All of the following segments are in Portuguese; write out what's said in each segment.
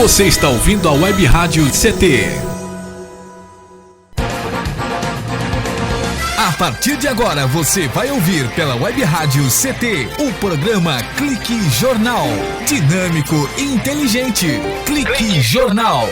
Você está ouvindo a Web Rádio CT. A partir de agora você vai ouvir pela Web Rádio CT o programa Clique Jornal. Dinâmico e inteligente. Clique Jornal.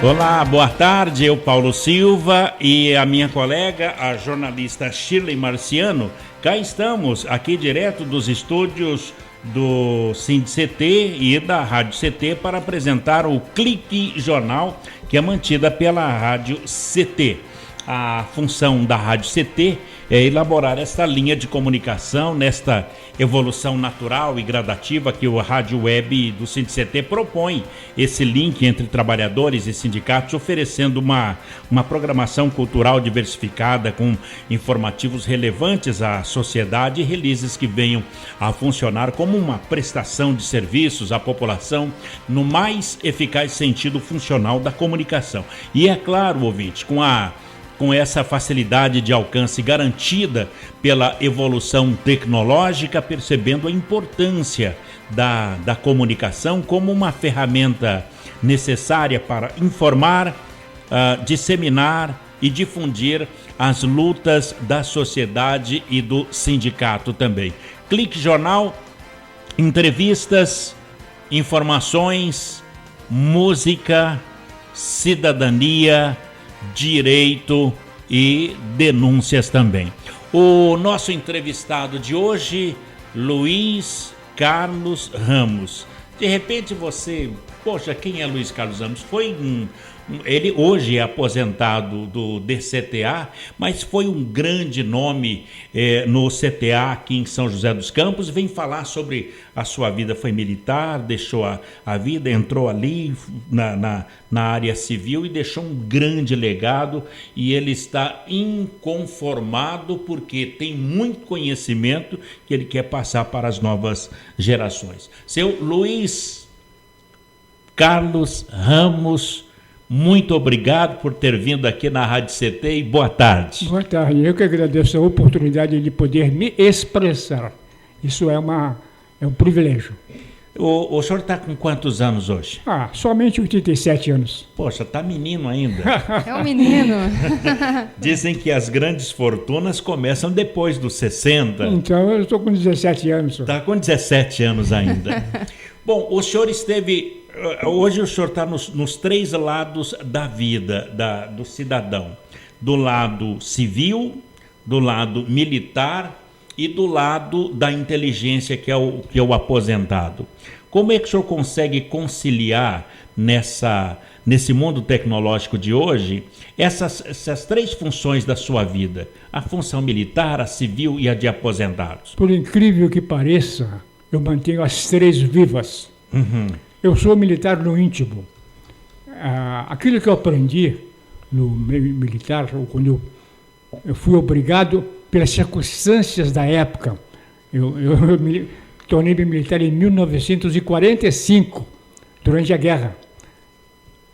Olá, boa tarde, eu Paulo Silva e a minha colega, a jornalista Shirley Marciano. Cá estamos, aqui direto dos estúdios do CT e da Rádio CT para apresentar o Clique Jornal, que é mantida pela Rádio CT. A função da Rádio CT é elaborar esta linha de comunicação nesta evolução natural e gradativa que o Rádio Web do CT propõe, esse link entre trabalhadores e sindicatos, oferecendo uma programação cultural diversificada com informativos relevantes à sociedade e releases que venham a funcionar como uma prestação de serviços à população no mais eficaz sentido funcional da comunicação. E é claro, ouvinte, com essa facilidade de alcance garantida pela evolução tecnológica, percebendo a importância da comunicação como uma ferramenta necessária para informar, disseminar e difundir as lutas da sociedade e do sindicato também. Clique Jornal, entrevistas, informações, música, cidadania, direito e denúncias também. O nosso entrevistado de hoje, Luiz Carlos Ramos. De repente você, poxa, quem é Luiz Carlos Ramos? Ele hoje é aposentado do DCTA, mas foi um grande nome no CTA aqui em São José dos Campos. Vem falar sobre a sua vida, foi militar, deixou a vida, entrou ali na área civil e deixou um grande legado, e ele está inconformado porque tem muito conhecimento que ele quer passar para as novas gerações. Seu Luiz Carlos Ramos, muito obrigado por ter vindo aqui na Rádio CT e boa tarde. Boa tarde, eu que agradeço a oportunidade de poder me expressar. Isso é um privilégio. O senhor está com quantos anos hoje? Somente 87 anos. Poxa, tá menino ainda. É um menino. Dizem que as grandes fortunas começam depois dos 60. Então eu estou com 17 anos. Está com 17 anos ainda. Bom, o senhor hoje o senhor está nos três lados da vida do cidadão. Do lado civil, do lado militar e do lado da inteligência, que é o aposentado. Como é que o senhor consegue conciliar nesse mundo tecnológico de hoje essas três funções da sua vida? A função militar, a civil e a de aposentados. Por incrível que pareça, eu mantenho as três vivas. Uhum. Eu sou militar no íntimo. Aquilo que eu aprendi no meio militar, quando eu fui obrigado pelas circunstâncias da época. Eu me tornei militar em 1945, durante a guerra.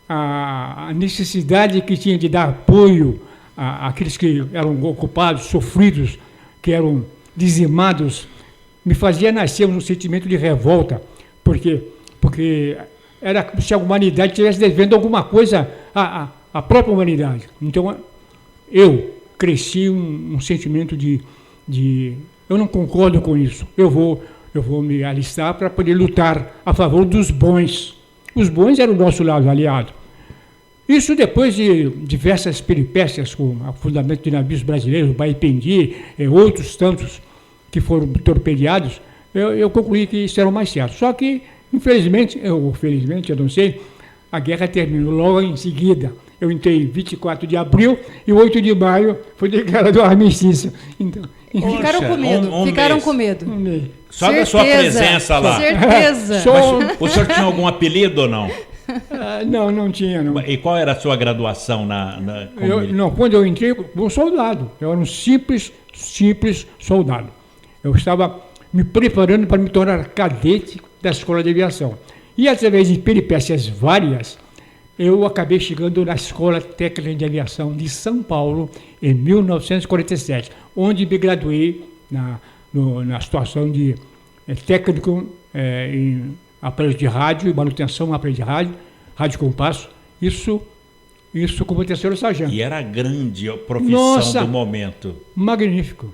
A necessidade que tinha de dar apoio àqueles que eram ocupados, sofridos, que eram dizimados, me fazia nascer um sentimento de revolta, porque era como se a humanidade estivesse devendo alguma coisa à própria humanidade. Então, eu cresci um sentimento de eu não concordo com isso, eu vou me alistar para poder lutar a favor dos bons. Os bons eram o nosso lado aliado. Isso depois de diversas peripécias com o afundamento de navios brasileiros, o Baipendi, outros tantos que foram torpedeados, eu concluí que isso era o mais certo. Só que, infelizmente, ou felizmente, eu não sei, a guerra terminou logo em seguida. Eu entrei em 24 de abril e 8 de maio foi declarado o armistício. Então, ficaram com medo, ficaram com medo. Só da sua presença lá. Certeza. Mas o senhor tinha algum apelido ou não? Não tinha, não. E qual era a sua graduação quando eu entrei, um soldado. Eu era um simples soldado. Eu estava me preparando para me tornar cadete da Escola de Aviação. E através de peripécias várias, eu acabei chegando na Escola Técnica de Aviação de São Paulo em 1947, onde me graduei na situação de técnico em aparelhos de rádio, manutenção, aparelho de rádio compasso, isso como terceiro sargento. E era a grande profissão do momento. Magnífico.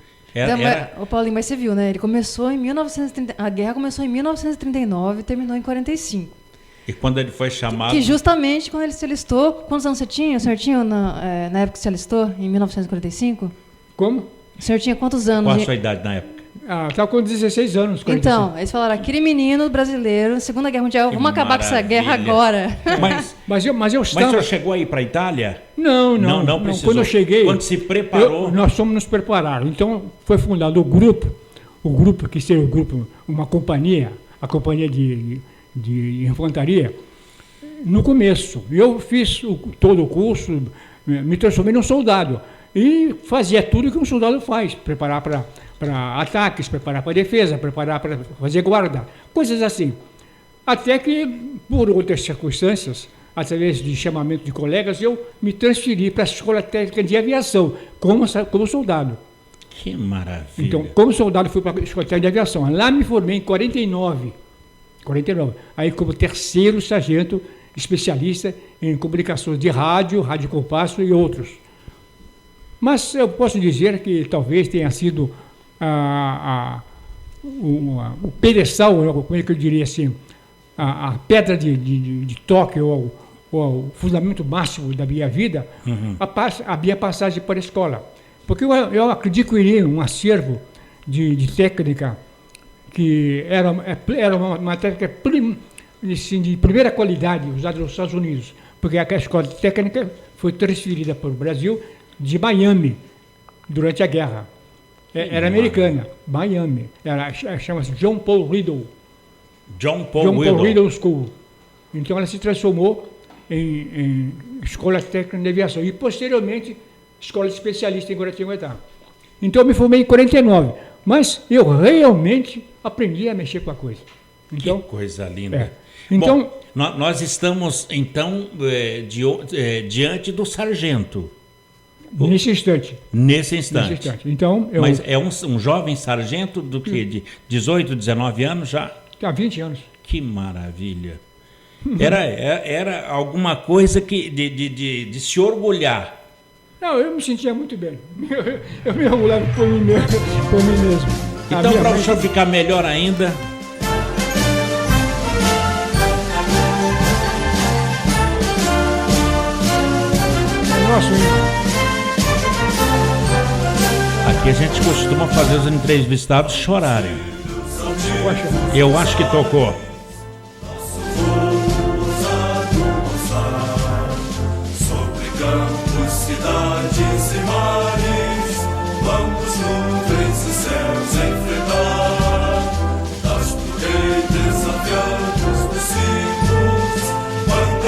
Ô Paulinho, mas você viu, né? Ele começou em 1930, a guerra começou em 1939 e terminou em 45. E quando ele foi chamado... Que justamente quando ele se alistou... Quantos anos você tinha? O senhor tinha na época que se alistou, em 1945? Como? O senhor tinha quantos anos? Qual a sua idade na época? Estava com 16 anos. 45. Então, eles falaram, aquele menino brasileiro, Segunda Guerra Mundial, vamos acabar com essa guerra agora. Mas eu estava... Mas o senhor chegou aí para a Itália? Não precisou. Quando eu cheguei... Quando se preparou... Nós fomos nos preparar. Então, foi fundado o grupo que seria uma companhia, a companhia de infantaria, no começo. Eu fiz todo o curso, me transformei num soldado. E fazia tudo que um soldado faz, preparar para ataques, preparar para defesa, preparar para fazer guarda, coisas assim. Até que, por outras circunstâncias, através de chamamento de colegas, eu me transferi para a Escola Técnica de Aviação, como soldado. Que maravilha! Então, como soldado, fui para a Escola Técnica de Aviação. Lá me formei em 49. Aí, como terceiro sargento, especialista em comunicações de rádio compasso e outros. Mas eu posso dizer que talvez tenha sido o pedestal, como é que eu diria assim, a pedra de toque ou o fundamento máximo da minha vida, a minha passagem para a escola. Porque eu adquiri um acervo de técnica que era uma técnica de primeira qualidade usada nos Estados Unidos, porque a escola técnica foi transferida para o Brasil de Miami durante a guerra. Era americana, Miami. Chama-se John Paul Riddle. John Paul Riddle School. Então ela se transformou em Escola Técnica de Aviação e posteriormente Escola de Especialista em Guaratinguetá. Então eu me formei em 49, mas eu realmente aprendi a mexer com a coisa. Então, que coisa linda. Então, bom, nós estamos então diante do sargento. Nesse instante. Então, mas é um jovem sargento do que? De 18, 19 anos já? Há 20 anos. Que maravilha. Era alguma coisa de se orgulhar. Não, eu me sentia muito bem. Eu me orgulhava por mim mesmo. Então, para o senhor ficar melhor ainda... Aqui a gente costuma fazer os entrevistados chorarem. Eu acho que tocou. Sobre campos, cidades e mares, vamos nuvens e céus enfrentar. Das torres desafiados dos cimos.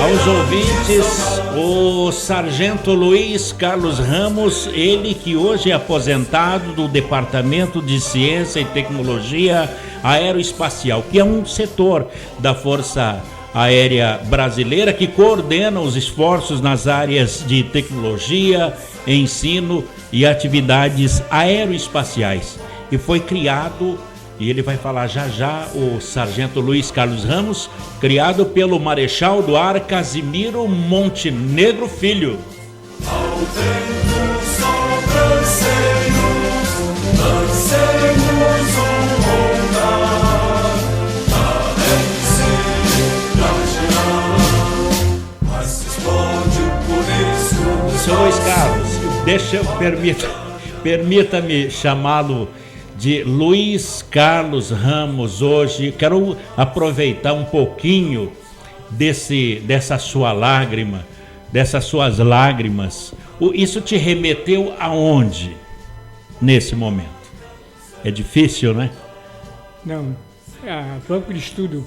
Aos ouvintes, o sargento Luiz Carlos Ramos, ele que hoje é aposentado do Departamento de Ciência e Tecnologia Aeroespacial, que é um setor da Força Aérea Brasileira que coordena os esforços nas áreas de tecnologia, ensino e atividades aeroespaciais. E foi criado, e ele vai falar já, o sargento Luiz Carlos Ramos, criado pelo Marechal do Ar Casimiro Montenegro Filho. Ao vento sobranceiros, dancemos onda, mas se explode por isso. Senhor Luiz Carlos, permita-me chamá-lo de Luiz Carlos Ramos hoje. Quero aproveitar um pouquinho dessa sua lágrima, dessas suas lágrimas. Isso te remeteu aonde nesse momento? É difícil, né? Não. Banco de estudo.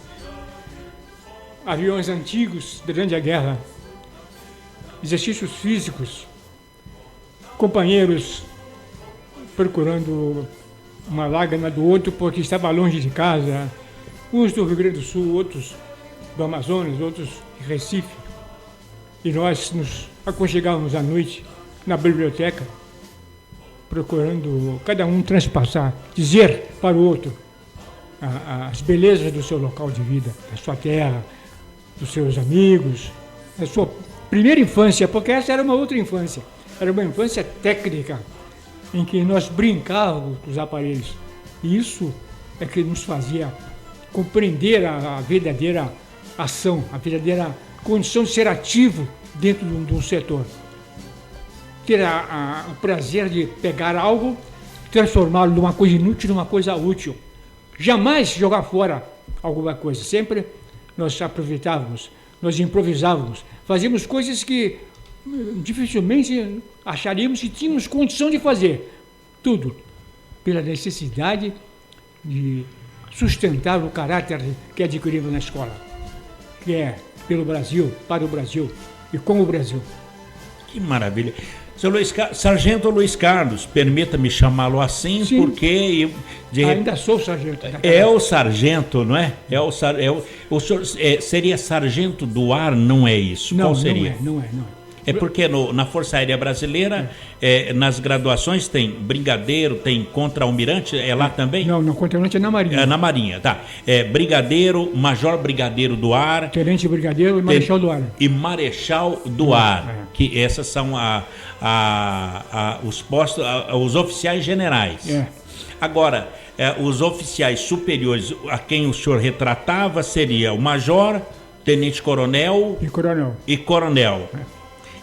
Aviões antigos durante a guerra. Exercícios físicos. Companheiros procurando uma lágrima do outro porque estava longe de casa. uns do Rio Grande do Sul, outros do Amazonas, outros de Recife. E nós nos aconchegávamos à noite na biblioteca, procurando cada um transpassar, dizer para o outro as belezas do seu local de vida, da sua terra, dos seus amigos, da sua primeira infância, porque essa era uma outra infância. Era uma infância técnica, em que nós brincávamos com os aparelhos. E isso é que nos fazia compreender a verdadeira ação, a verdadeira condição de ser ativo dentro de um setor. Ter o prazer de pegar algo, transformá-lo numa coisa inútil, numa coisa útil. Jamais jogar fora alguma coisa. Sempre nós aproveitávamos, nós improvisávamos, fazíamos coisas que dificilmente acharíamos que tínhamos condição de fazer. Tudo pela necessidade de sustentar o caráter que adquirimos na escola, que é pelo Brasil, para o Brasil e com o Brasil. Que maravilha. Seu Sargento Luiz Carlos, permita-me chamá-lo assim, sim, porque... Ainda sou sargento. É o sargento, não é? O senhor seria sargento do ar, não é isso? Não, qual seria? Não é. É porque na Força Aérea Brasileira, nas graduações tem brigadeiro, tem contra-almirante, é lá também? Não, contra-almirante é na Marinha. É na Marinha, tá. Brigadeiro, major brigadeiro do ar. Tenente brigadeiro e marechal do ar. E marechal do ar, que essas são os postos, os oficiais generais. Agora, os oficiais superiores a quem o senhor retratava seria o major, tenente-coronel e coronel.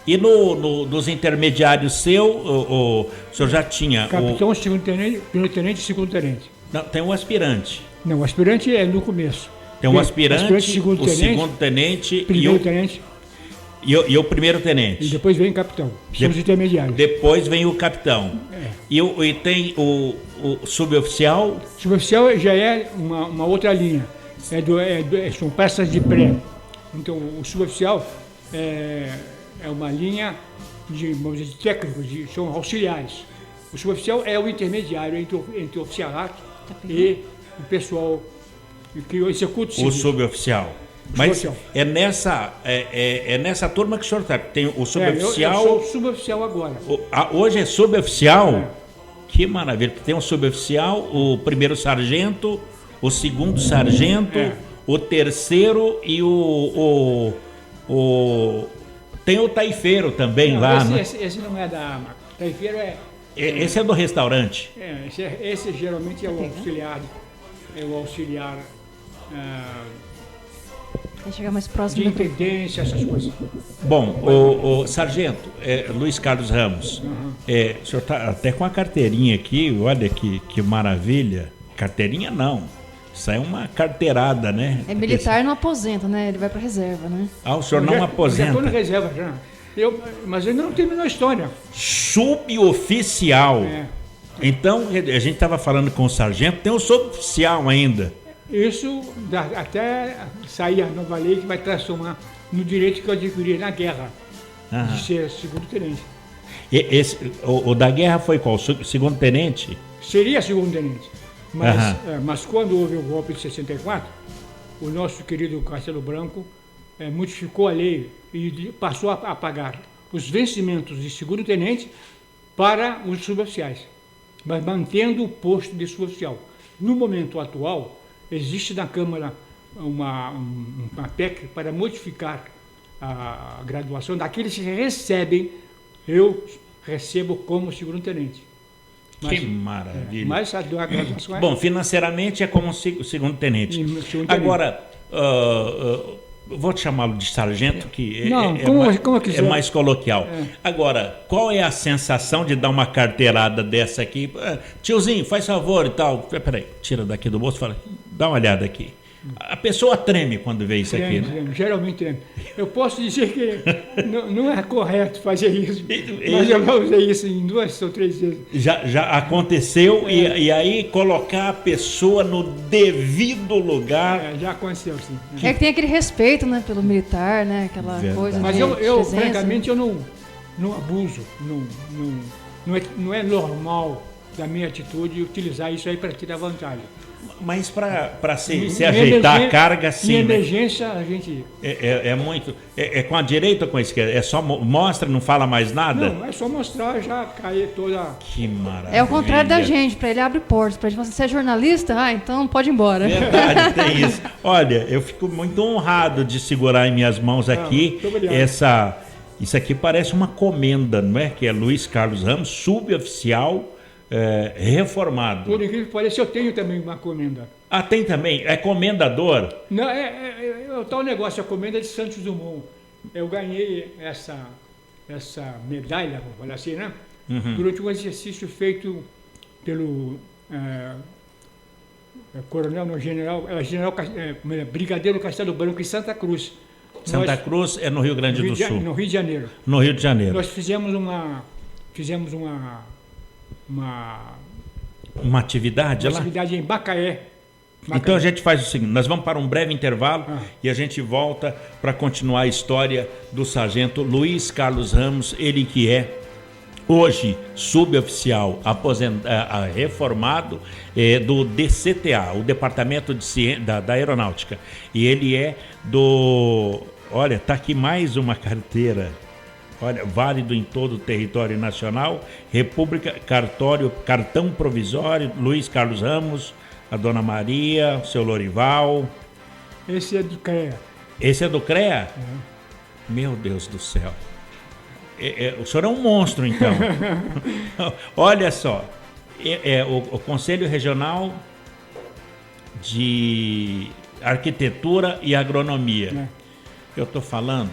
E dos intermediários o senhor já tinha... Capitão, segundo tenente, primeiro tenente e segundo tenente. Não, tem um aspirante. Não, o aspirante é no começo. Tem um aspirante, segundo tenente, primeiro tenente. E o primeiro tenente. E depois vem o capitão. São os intermediários. Depois vem o capitão. E tem o suboficial. O suboficial já é uma outra linha. São peças de pré. Então, o suboficial é uma linha de técnicos, são auxiliares. O suboficial é o intermediário entre o oficialato e o pessoal que executa o serviço. O suboficial. Mas é nessa turma que o senhor está. Tem o suboficial. Eu sou suboficial agora. Hoje é suboficial? Que maravilha. Tem o suboficial, o primeiro sargento, o segundo sargento, o terceiro e tem o taifeiro também lá. Esse não é da arma. Taifeiro esse é do restaurante. Esse geralmente é o auxiliar. Vai chegar mais próximo de intendência, essas coisas. Bom, o sargento Luiz Carlos Ramos, o senhor está até com a carteirinha aqui, olha que maravilha. Carteirinha não, isso é uma carteirada, né? É militar, não aposenta, né? Ele vai para reserva, né? O senhor não aposenta? Eu estou na reserva já. Mas ainda não terminou a história. Suboficial. Então, a gente estava falando com o sargento, tem um suboficial ainda. Isso até sair a nova lei que vai transformar no direito que eu adquiri na guerra, de ser segundo tenente. O da guerra foi qual? Segundo tenente? Seria segundo tenente. Mas quando houve o golpe de 64, o nosso querido Castelo Branco modificou a lei e passou a pagar os vencimentos de segundo tenente para os suboficiais, mas mantendo o posto de suboficial. No momento atual, existe na Câmara uma PEC para modificar a graduação daqueles que recebem. Eu recebo como segundo tenente. Que maravilha. Mas a graduação Bom, financeiramente é como segundo tenente. Agora, vou te chamá-lo de sargento, que é mais coloquial. Agora, qual é a sensação de dar uma carteirada dessa aqui? Tiozinho, faz favor e tal. Peraí, tira daqui do bolso e fala, dá uma olhada aqui. A pessoa treme quando vê isso aqui, né? Geralmente treme. Eu posso dizer que não é correto fazer isso, mas eu já usei isso em 2 ou 3 vezes. Já aconteceu e aí colocar a pessoa no devido lugar. Já aconteceu, sim. É que tem aquele respeito, né, pelo militar, né, aquela coisa. Mas eu francamente, eu não abuso, não é normal da minha atitude utilizar isso aí para tirar vantagem. Mas para se ajeitar a carga, sim. Em emergência, a gente... É muito... É com a direita ou com a esquerda? É só mostra, não fala mais nada? Não, é só mostrar, já cair toda... Que maravilha. É o contrário da gente, para ele abre portas. Pra gente falar, você é jornalista? Então pode ir embora. Verdade, tem isso. Olha, eu fico muito honrado de segurar em minhas mãos aqui isso aqui parece uma comenda, não é? Que é Luiz Carlos Ramos, suboficial reformado. Por incrível que pareça, eu tenho também uma comenda. Ah, tem também? É comendador? Não, é o tal negócio, a comenda de Santos Dumont. Eu ganhei essa medalha, vamos falar assim, né? Durante um exercício feito pelo Brigadeiro Castelo Branco em Santa Cruz. Santa Cruz é no Rio Grande do Sul. No Rio de Janeiro. No Rio de Janeiro. Nós fizemos uma atividade lá? Uma atividade em Macaé. Então a gente faz o seguinte, nós vamos para um breve intervalo e a gente volta para continuar a história do sargento Luiz Carlos Ramos, ele que é hoje suboficial reformado do DCTA, o Departamento de Ciência da Aeronáutica. E ele é olha, tá aqui mais uma carteira. Olha, válido em todo o território nacional, República, cartão provisório, Luiz Carlos Ramos, a Dona Maria, o seu Lorival. Esse é do CREA. Esse é do CREA? Meu Deus do céu. O senhor é um monstro, então. Olha só, o Conselho Regional de Arquitetura e Agronomia. Eu estou falando,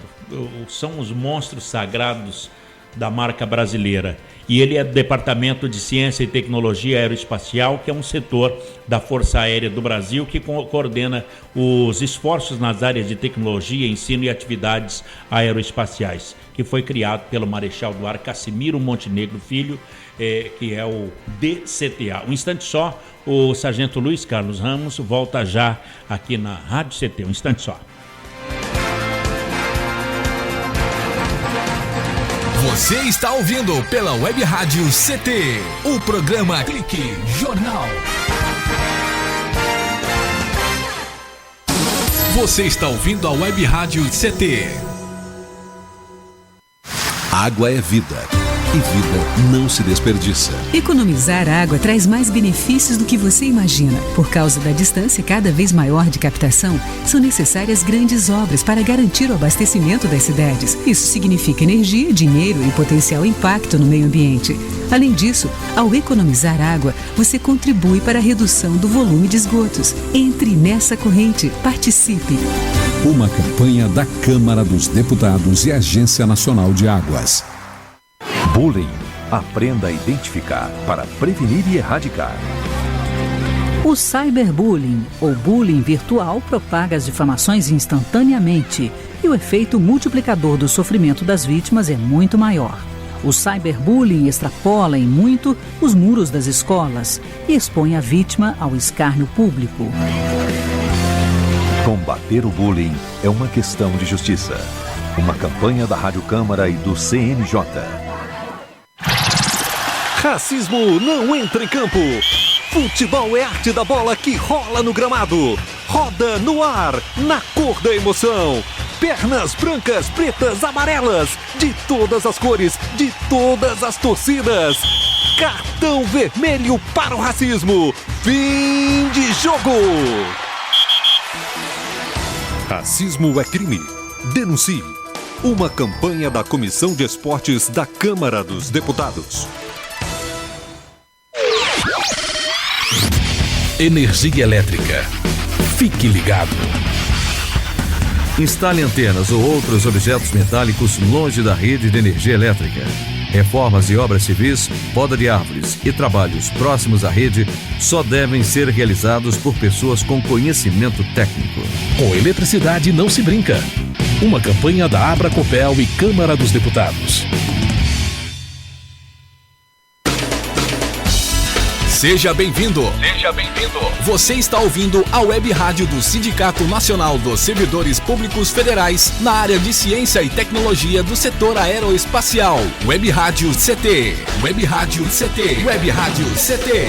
são os monstros sagrados da marca brasileira. E ele é do Departamento de Ciência e Tecnologia Aeroespacial, que é um setor da Força Aérea do Brasil que coordena os esforços nas áreas de tecnologia, ensino e atividades aeroespaciais, que foi criado pelo Marechal do Ar Cassimiro Montenegro Filho, que é o DCTA. Um instante só, o Sargento Luiz Carlos Ramos volta já aqui na Rádio CT. Um instante só. Você está ouvindo pela Web Rádio CT, o programa Clique Jornal. Você está ouvindo a Web Rádio CT. Água é vida. E vida não se desperdiça. Economizar água traz mais benefícios do que você imagina. Por causa da distância cada vez maior de captação, são necessárias grandes obras para garantir o abastecimento das cidades. Isso significa energia, dinheiro e potencial impacto no meio ambiente. Além disso, ao economizar água, você contribui para a redução do volume de esgotos. Entre nessa corrente, participe. Uma campanha da Câmara dos Deputados e Agência Nacional de Águas. Bullying. Aprenda a identificar para prevenir e erradicar. O cyberbullying, ou bullying virtual, propaga as difamações instantaneamente e o efeito multiplicador do sofrimento das vítimas é muito maior. O cyberbullying extrapola em muito os muros das escolas e expõe a vítima ao escárnio público. Combater o bullying é uma questão de justiça. Uma campanha da Rádio Câmara e do CNJ. Racismo não entra em campo. Futebol é arte da bola que rola no gramado. Roda no ar, na cor da emoção. Pernas brancas, pretas, amarelas. De todas as cores, de todas as torcidas. Cartão vermelho para o racismo. Fim de jogo. Racismo é crime. Denuncie. Uma campanha da Comissão de Esportes da Câmara dos Deputados. Energia elétrica. Fique ligado. Instale antenas ou outros objetos metálicos longe da rede de energia elétrica. Reformas e obras civis, poda de árvores e trabalhos próximos à rede só devem ser realizados por pessoas com conhecimento técnico. Com eletricidade não se brinca. Uma campanha da Abracopel e Câmara dos Deputados. Seja bem-vindo. Seja bem-vindo. Você está ouvindo a Web Rádio do Sindicato Nacional dos Servidores Públicos Federais na área de Ciência e Tecnologia do setor aeroespacial. Web Rádio CT. Web Rádio CT. Web Rádio CT.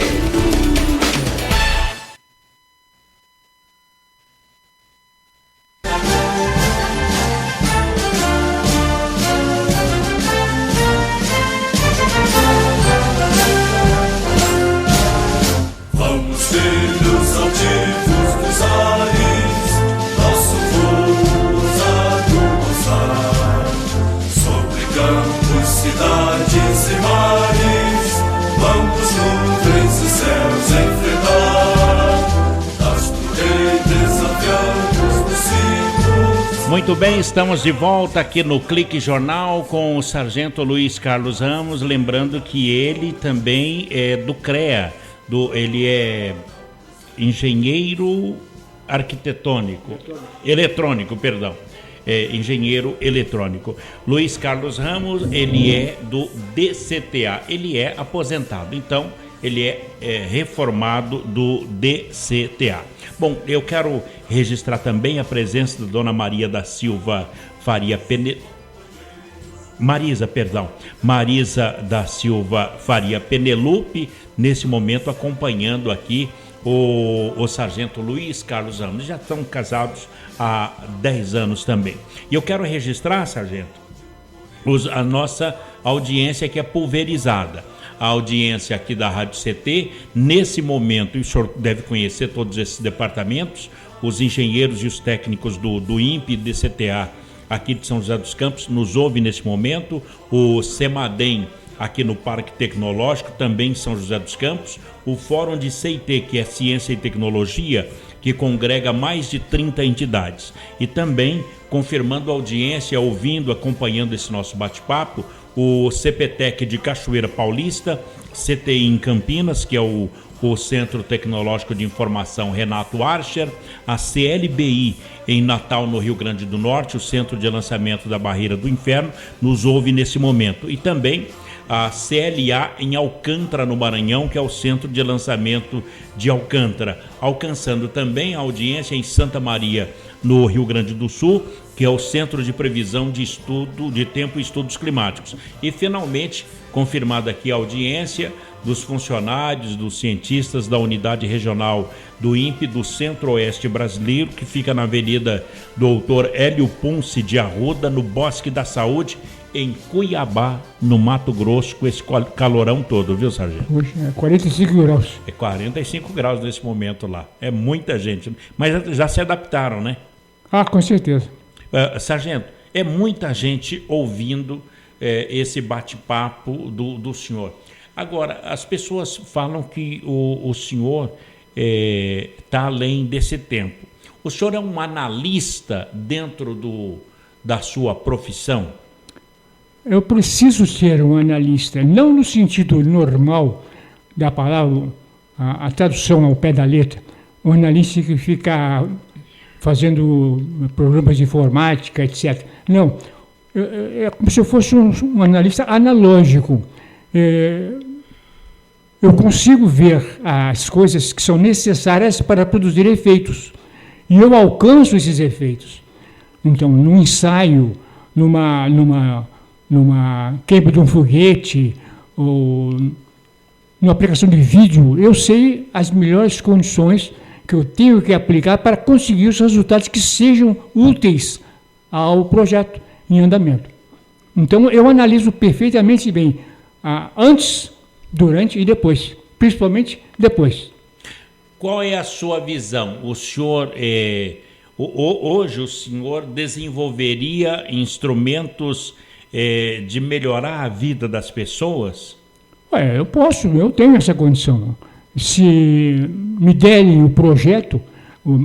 Muito bem, estamos de volta aqui no Clique Jornal com o Sargento Luiz Carlos Ramos, lembrando que ele também é do CREA, ele é engenheiro eletrônico, engenheiro eletrônico. Luiz Carlos Ramos, ele é do DCTA, ele é aposentado, então ele é reformado do DCTA. Bom, eu quero registrar também a presença da dona Marisa da Silva Faria Penelope, nesse momento acompanhando aqui o sargento Luiz Carlos Ramos. Já estão casados há 10 anos também. E eu quero registrar, sargento, a nossa audiência que é pulverizada. A audiência aqui da Rádio CT, nesse momento, e o senhor deve conhecer todos esses departamentos, os engenheiros e os técnicos do INPE e DCTA aqui de São José dos Campos nos ouve nesse momento, o CEMADEM aqui no Parque Tecnológico, também em São José dos Campos, o Fórum de CIT, que é Ciência e Tecnologia, que congrega mais de 30 entidades. E também, confirmando a audiência, ouvindo, acompanhando esse nosso bate-papo, o CPTEC de Cachoeira Paulista, CTI em Campinas, que é o Centro Tecnológico de Informação Renato Archer, a CLBI em Natal, no Rio Grande do Norte, o Centro de Lançamento da Barreira do Inferno, nos ouve nesse momento. E também a CLA em Alcântara, no Maranhão, que é o Centro de Lançamento de Alcântara, alcançando também a audiência em Santa Maria, no Rio Grande do Sul, que é o Centro de Previsão de Tempo e Estudos Climáticos. E, finalmente, confirmada aqui a audiência dos funcionários, dos cientistas da Unidade Regional do INPE do Centro-Oeste Brasileiro, que fica na Avenida Doutor Hélio Ponce de Arruda, no Bosque da Saúde, em Cuiabá, no Mato Grosso, com esse calorão todo, viu, sargento? Puxa, é 45 graus. É 45 graus nesse momento lá. É muita gente. Mas já se adaptaram, né? Ah, com certeza. Sargento, é muita gente ouvindo esse bate-papo do senhor. Agora, as pessoas falam que o senhor está além desse tempo. O senhor é um analista dentro da sua profissão? Eu preciso ser um analista, não no sentido normal da palavra, a tradução ao pé da letra. Um analista que fica fazendo programas de informática, etc. Não, é como se eu fosse um analista analógico. Eu consigo ver as coisas que são necessárias para produzir efeitos. E eu alcanço esses efeitos. Então, num ensaio, numa queima de um foguete, ou numa aplicação de vídeo, eu sei as melhores condições que eu tenho que aplicar para conseguir os resultados que sejam úteis ao projeto em andamento. Então, eu analiso perfeitamente bem antes, durante e depois, principalmente depois. Qual é a sua visão? O senhor, hoje o senhor desenvolveria instrumentos de melhorar a vida das pessoas? Eu tenho essa condição. Se me derem o projeto, o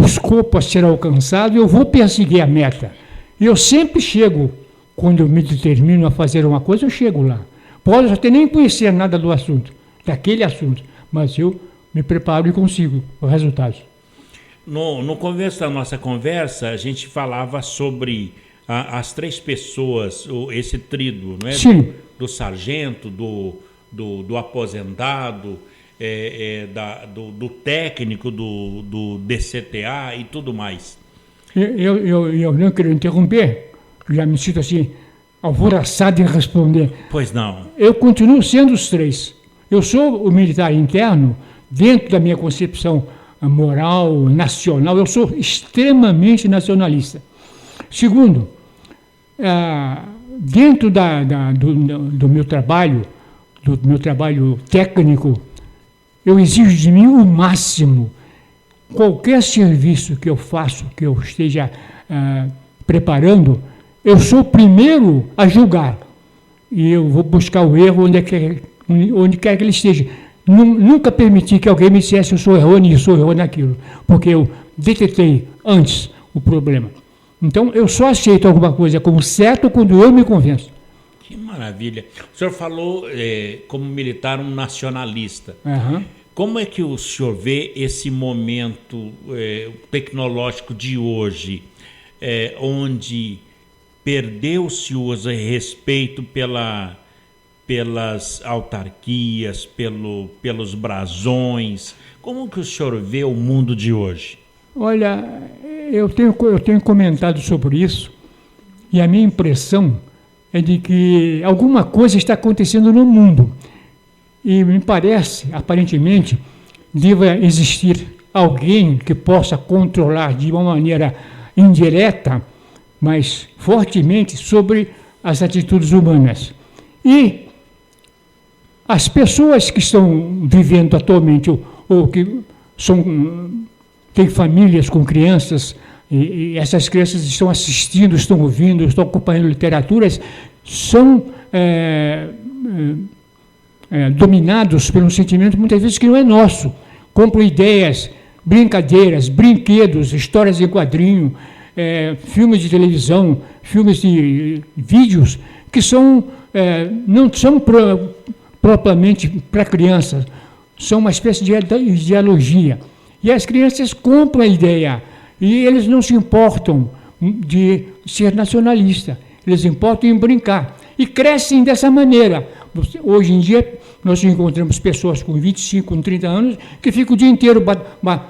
escopo a ser alcançado, eu vou perseguir a meta. Eu sempre chego, quando eu me determino a fazer uma coisa, eu chego lá. Posso até nem conhecer nada do assunto, daquele assunto, mas eu me preparo e consigo os resultados. No começo da nossa conversa, a gente falava sobre as 3 pessoas, esse tríduo, não é? Sim. Do sargento, do aposentado, do técnico, do DCTA e tudo mais. Eu não quero interromper, já me sinto assim, alvoroçado em responder. Pois não. Eu continuo sendo os 3. Eu sou o militar interno, dentro da minha concepção moral, nacional, eu sou extremamente nacionalista. Segundo, dentro do meu trabalho técnico, eu exijo de mim o máximo. Qualquer serviço que eu faço, que eu esteja preparando, eu sou o primeiro a julgar. E eu vou buscar o erro onde quer que ele esteja. Nunca permiti que alguém me dissesse eu sou errôneo naquilo. Porque eu detetei antes o problema. Então, eu só aceito alguma coisa como certo quando eu me convenço. Que maravilha. O senhor falou como militar um nacionalista. Uhum. Como é que o senhor vê esse momento tecnológico de hoje, onde perdeu-se o respeito pelas autarquias, pelos brasões? Como que o senhor vê o mundo de hoje? Olha, eu tenho comentado sobre isso e a minha impressão é de que alguma coisa está acontecendo no mundo. E me parece, aparentemente, deva existir alguém que possa controlar de uma maneira indireta, mas fortemente, sobre as atitudes humanas. E as pessoas que estão vivendo atualmente, ou que têm famílias com crianças, e essas crianças estão assistindo, estão ouvindo, estão acompanhando literaturas, são dominados por um sentimento muitas vezes que não é nosso. Compram ideias, brincadeiras, brinquedos, histórias em quadrinho, filmes de televisão, filmes de vídeos, que não são propriamente para crianças, são uma espécie de ideologia. E as crianças compram a ideia, e eles não se importam de ser nacionalista, eles importam em brincar. E crescem dessa maneira. Hoje em dia, nós encontramos pessoas com 25, com 30 anos, que ficam o dia inteiro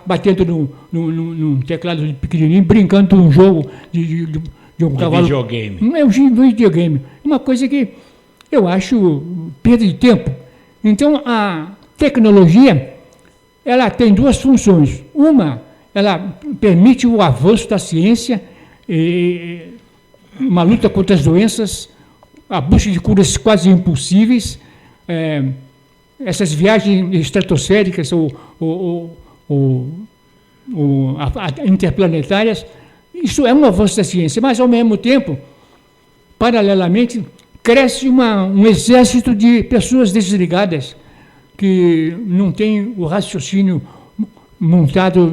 batendo num teclado pequenininho, brincando de um jogo de um cavalo. Videogame. É um videogame. Uma coisa que eu acho perda de tempo. Então, a tecnologia, ela tem duas funções. Uma, ela permite o avanço da ciência, uma luta contra as doenças, a busca de curas quase impossíveis, essas viagens estratosféricas ou interplanetárias, isso é um avanço da ciência, mas, ao mesmo tempo, paralelamente, cresce um exército de pessoas desligadas, que não têm o raciocínio montado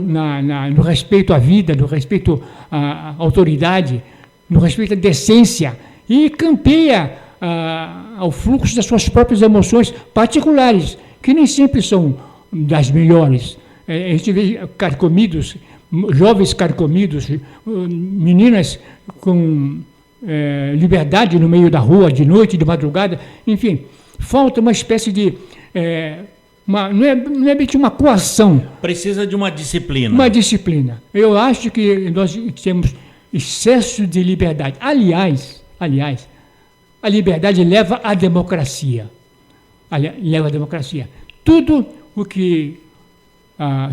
no respeito à vida, no respeito à autoridade, no respeito à decência, e campeia ao fluxo das suas próprias emoções particulares, que nem sempre são das melhores. A gente vê carcomidos, jovens carcomidos, meninas com liberdade no meio da rua, de noite, de madrugada, enfim, falta uma espécie de... não é bem uma coação. Precisa de uma disciplina. Uma disciplina. Eu acho que nós temos excesso de liberdade. Aliás, a liberdade leva à democracia. Leva à democracia. Tudo o que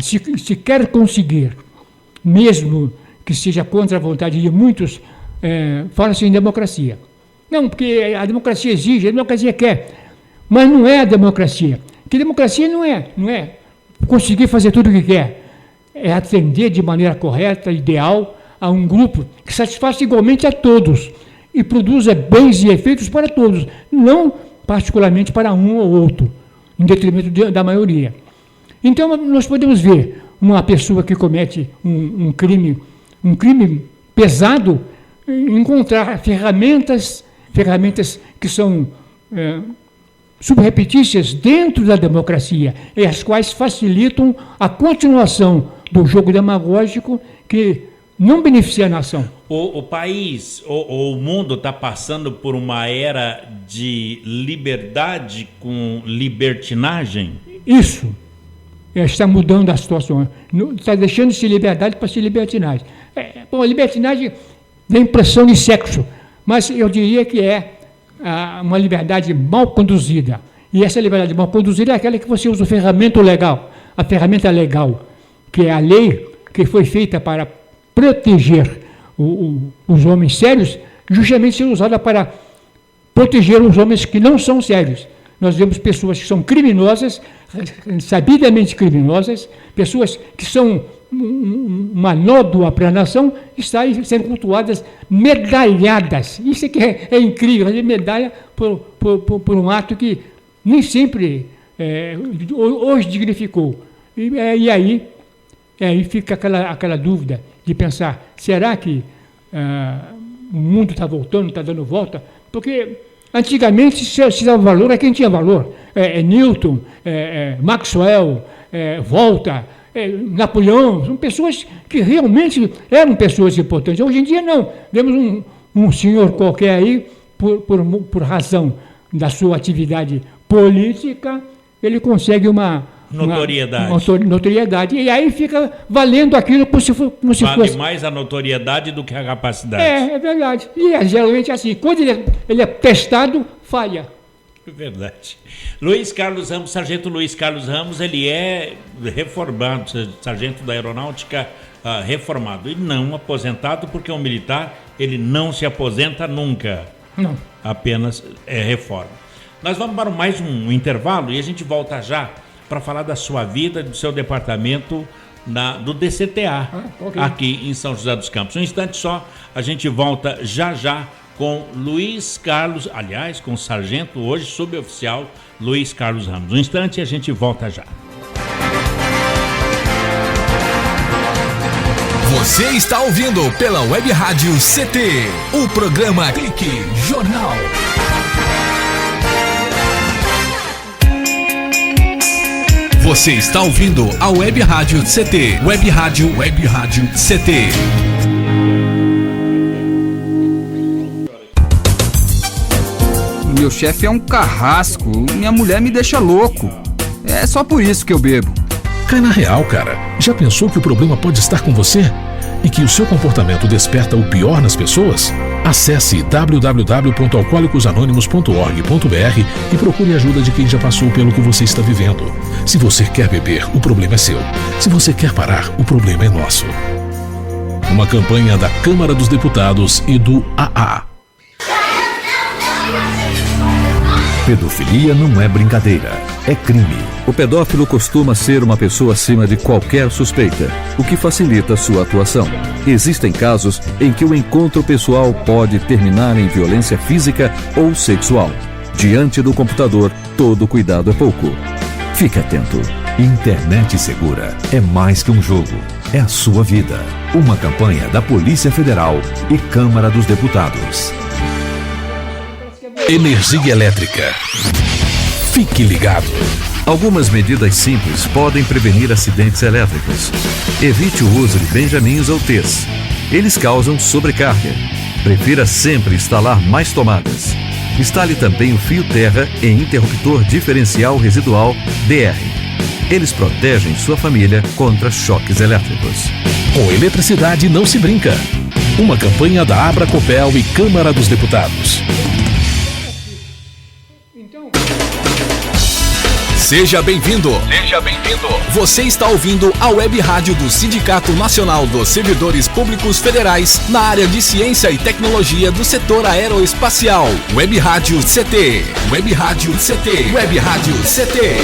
se quer conseguir, mesmo que seja contra a vontade de muitos, fala-se em democracia. Não, porque a democracia exige, a democracia quer. Mas não é a democracia. Porque democracia não é conseguir fazer tudo o que quer. É atender de maneira correta, ideal, a um grupo que satisfaça igualmente a todos e produza bens e efeitos para todos, não particularmente para um ou outro, em detrimento da maioria. Então, nós podemos ver uma pessoa que comete um crime pesado, encontrar ferramentas que são subrepetícias dentro da democracia, e as quais facilitam a continuação do jogo demagógico que não beneficia a nação. O país, o mundo está passando por uma era de liberdade com libertinagem? Isso. Está mudando a situação. Está deixando de ser liberdade para ser libertinagem. Bom, a libertinagem dá impressão de sexo, mas eu diria que é uma liberdade mal conduzida. E essa liberdade mal conduzida é aquela que você usa a ferramenta legal, que é a lei que foi feita para proteger os homens sérios, justamente ser usada para proteger os homens que não são sérios. Nós vemos pessoas que são criminosas, sabidamente criminosas, pessoas que são uma nódoa para a nação, estarem sendo cultuadas, medalhadas. Isso é que é incrível, fazer medalha por um ato que nem sempre os dignificou. E aí Aí fica aquela dúvida de pensar, será que o mundo está voltando, está dando volta? Porque antigamente se dava valor a quem tinha valor. Newton, Maxwell, Volta, Napoleão, são pessoas que realmente eram pessoas importantes. Hoje em dia não, vemos um senhor qualquer aí, por razão da sua atividade política, ele consegue uma notoriedade. E aí fica valendo aquilo como se fosse... Vale mais a notoriedade do que a capacidade. É verdade. E geralmente é assim, quando ele é testado, falha. Verdade. Luiz Carlos Ramos, Sargento Luiz Carlos Ramos, ele é reformado, sargento da Aeronáutica reformado e não aposentado, porque um militar, ele não se aposenta nunca. Não. Apenas reforma. Nós vamos para mais um intervalo e a gente volta já para falar da sua vida, do seu departamento do DCTA, okay, aqui em São José dos Campos. Um instante só, a gente volta já com Luiz Carlos, aliás, com o sargento, hoje suboficial, Luiz Carlos Ramos. Um instante e a gente volta já. Você está ouvindo pela Web Rádio CT, o programa Clique Jornal. Você está ouvindo a Web Rádio CT, Web Rádio CT. Meu chefe é um carrasco, minha mulher me deixa louco. É só por isso que eu bebo. Cai na real, cara. Já pensou que o problema pode estar com você? E que o seu comportamento desperta o pior nas pessoas? Acesse www.alcoolicosanonimos.org.br e procure ajuda de quem já passou pelo que você está vivendo. Se você quer beber, o problema é seu. Se você quer parar, o problema é nosso. Uma campanha da Câmara dos Deputados e do AA. Pedofilia não é brincadeira, é crime. O pedófilo costuma ser uma pessoa acima de qualquer suspeita, o que facilita sua atuação. Existem casos em que o encontro pessoal pode terminar em violência física ou sexual. Diante do computador, todo cuidado é pouco. Fique atento. Internet segura é mais que um jogo, é a sua vida. Uma campanha da Polícia Federal e Câmara dos Deputados. Energia elétrica. Fique ligado. Algumas medidas simples podem prevenir acidentes elétricos. Evite o uso de benjamins ou T's. Eles causam sobrecarga. Prefira sempre instalar mais tomadas. Instale também o fio terra e interruptor diferencial residual DR. Eles protegem sua família contra choques elétricos. Com eletricidade não se brinca. Uma campanha da Abracopel e Câmara dos Deputados. Seja bem-vindo. Seja bem-vindo. Você está ouvindo a Web Rádio do Sindicato Nacional dos Servidores Públicos Federais na área de Ciência e Tecnologia do setor aeroespacial. Web Rádio CT. Web Rádio CT. Web Rádio CT.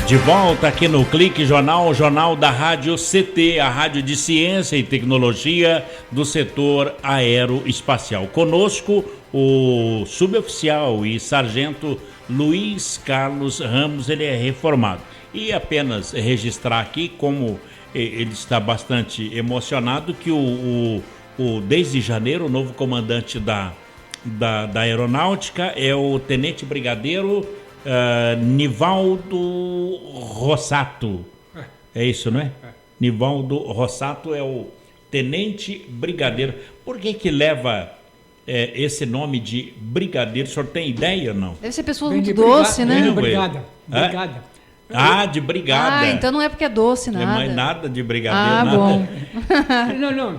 De volta aqui no Clique Jornal, o jornal da Rádio CT, a rádio de ciência e tecnologia do setor aeroespacial. Conosco o suboficial e sargento Luiz Carlos Ramos, ele é reformado. E apenas registrar aqui como ele está bastante emocionado que desde janeiro o novo comandante da aeronáutica é o tenente brigadeiro Nivaldo Rossato. É isso, não é? Nivaldo Rossato é o tenente brigadeiro. Por que leva esse nome de brigadeiro? O senhor tem ideia ou não? Deve ser pessoa muito doce, né? De brigada. De brigada. Então não é porque é doce, nada. Não é mais nada de brigadeiro, nada. Bom. Não.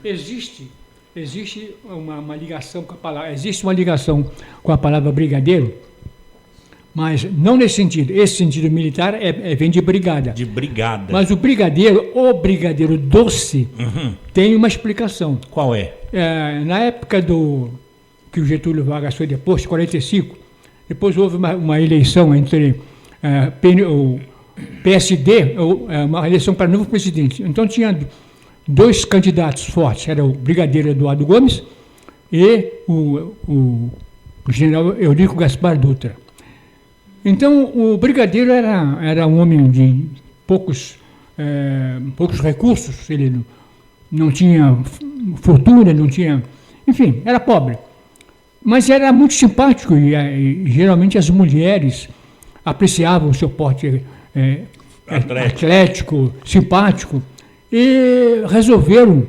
Existe uma ligação com a palavra. Existe uma ligação com a palavra brigadeiro. Mas não nesse sentido. Esse sentido militar vem de brigada. De brigada. Mas o brigadeiro doce, tem uma explicação. Qual é? Na época que o Getúlio Vargas foi deposto, 45, depois houve uma eleição entre o PSD, uma eleição para novo presidente. Então tinha dois candidatos fortes, era o brigadeiro Eduardo Gomes e o general Eurico Gaspar Dutra. Então, o brigadeiro era um homem de poucos recursos, ele não tinha fortuna, não tinha... Enfim, era pobre. Mas era muito simpático e geralmente as mulheres apreciavam o seu porte atlético, simpático, e resolveram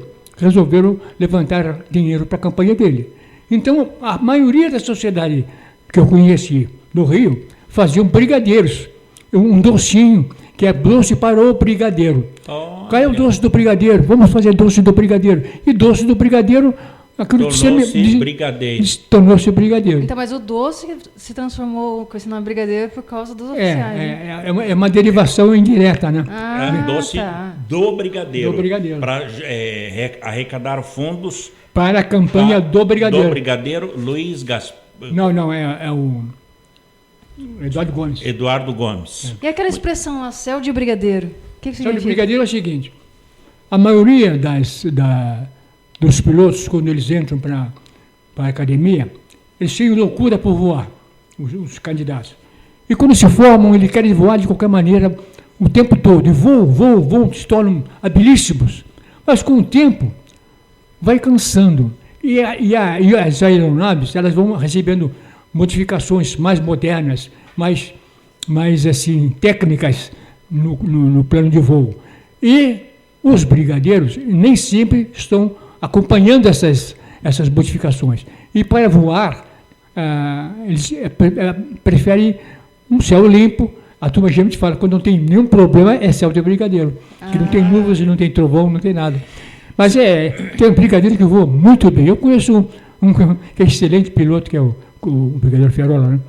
levantar dinheiro para a campanha dele. Então, a maioria da sociedade que eu conheci no Rio faziam brigadeiros, um docinho, que é doce para o brigadeiro. Qual é o doce do brigadeiro? Vamos fazer doce do brigadeiro. E doce do brigadeiro... Tornou-se brigadeiro. Tornou-se brigadeiro. Então, mas o doce se transformou com esse nome brigadeiro por causa dos oficiais. É uma derivação indireta, né? Doce do brigadeiro. Para arrecadar fundos para a campanha do brigadeiro. Do brigadeiro Luiz Gaspar. Não, é o Eduardo Gomes. Eduardo Gomes. E aquela expressão lá, céu de brigadeiro? O que significa? Céu de brigadeiro é o seguinte: a maioria dos pilotos, quando eles entram para a academia, eles têm loucura por voar, os candidatos. E quando se formam, eles querem voar de qualquer maneira o tempo todo. E voam, se tornam habilíssimos. Mas com o tempo, vai cansando. E as aeronaves, elas vão recebendo modificações mais modernas, mais assim, técnicas no plano de voo. E os brigadeiros nem sempre estão acompanhando essas modificações. E para voar, eles preferem um céu limpo. A turma geralmente fala, quando não tem nenhum problema, é céu de brigadeiro. Que não tem nuvens, não tem trovão, não tem nada. Mas tem um brigadeiro que voa muito bem. Eu conheço um que é excelente piloto, que é o brigadeiro Ferola, né?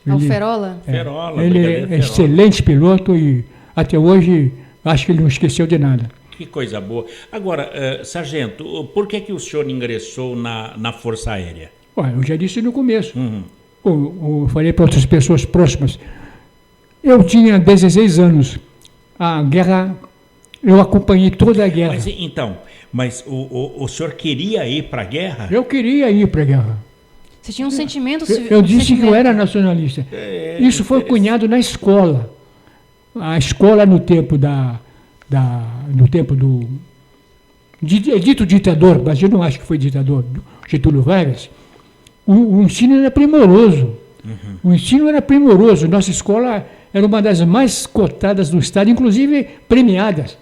O Ferola? Ferola, ele é excelente piloto e até hoje acho que ele não esqueceu de nada. Que coisa boa. Agora, sargento, por que o senhor ingressou na Força Aérea? Eu já disse no começo. Eu falei para outras pessoas próximas. Eu tinha 16 anos. A guerra, eu acompanhei toda a guerra. Mas o senhor queria ir para a guerra? Eu queria ir para a guerra. Você tinha um sentimento... Eu disse que eu era nacionalista. Isso foi cunhado na escola. A escola no tempo dito ditador, mas eu não acho que foi ditador, Getúlio Vargas, o ensino era primoroso. O ensino era primoroso. Nossa escola era uma das mais cotadas do estado, inclusive premiadas.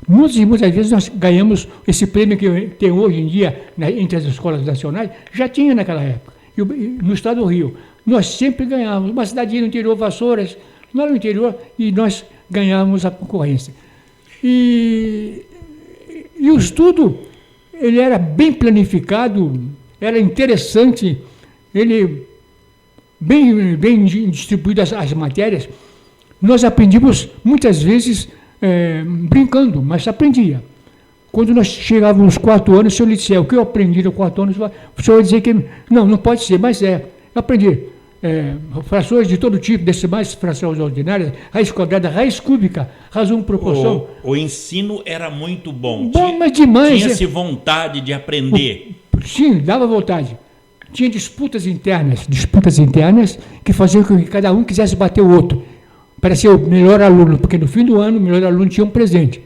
Muitas vezes nós ganhamos esse prêmio que tem hoje em dia entre as escolas nacionais, já tinha naquela época. E no estado do Rio, nós sempre ganhávamos. Uma cidade no interior, Vassouras, lá no interior, e nós ganhávamos a concorrência. E o estudo, ele era bem planificado, era interessante, ele bem distribuído as matérias. Nós aprendíamos muitas vezes brincando, mas aprendia. Quando nós chegávamos aos 4 anos, se eu lhe disser o que eu aprendi aos 4 anos, o senhor vai dizer que não pode ser, mas eu aprendi. Frações de todo tipo, decimais, frações ordinárias, raiz quadrada, raiz cúbica, razão, proporção. O ensino era muito bom. Mas demais. Tinha-se vontade de aprender. Sim, dava vontade. Tinha disputas internas que faziam com que cada um quisesse bater o outro, para ser o melhor aluno, porque no fim do ano o melhor aluno tinha um presente.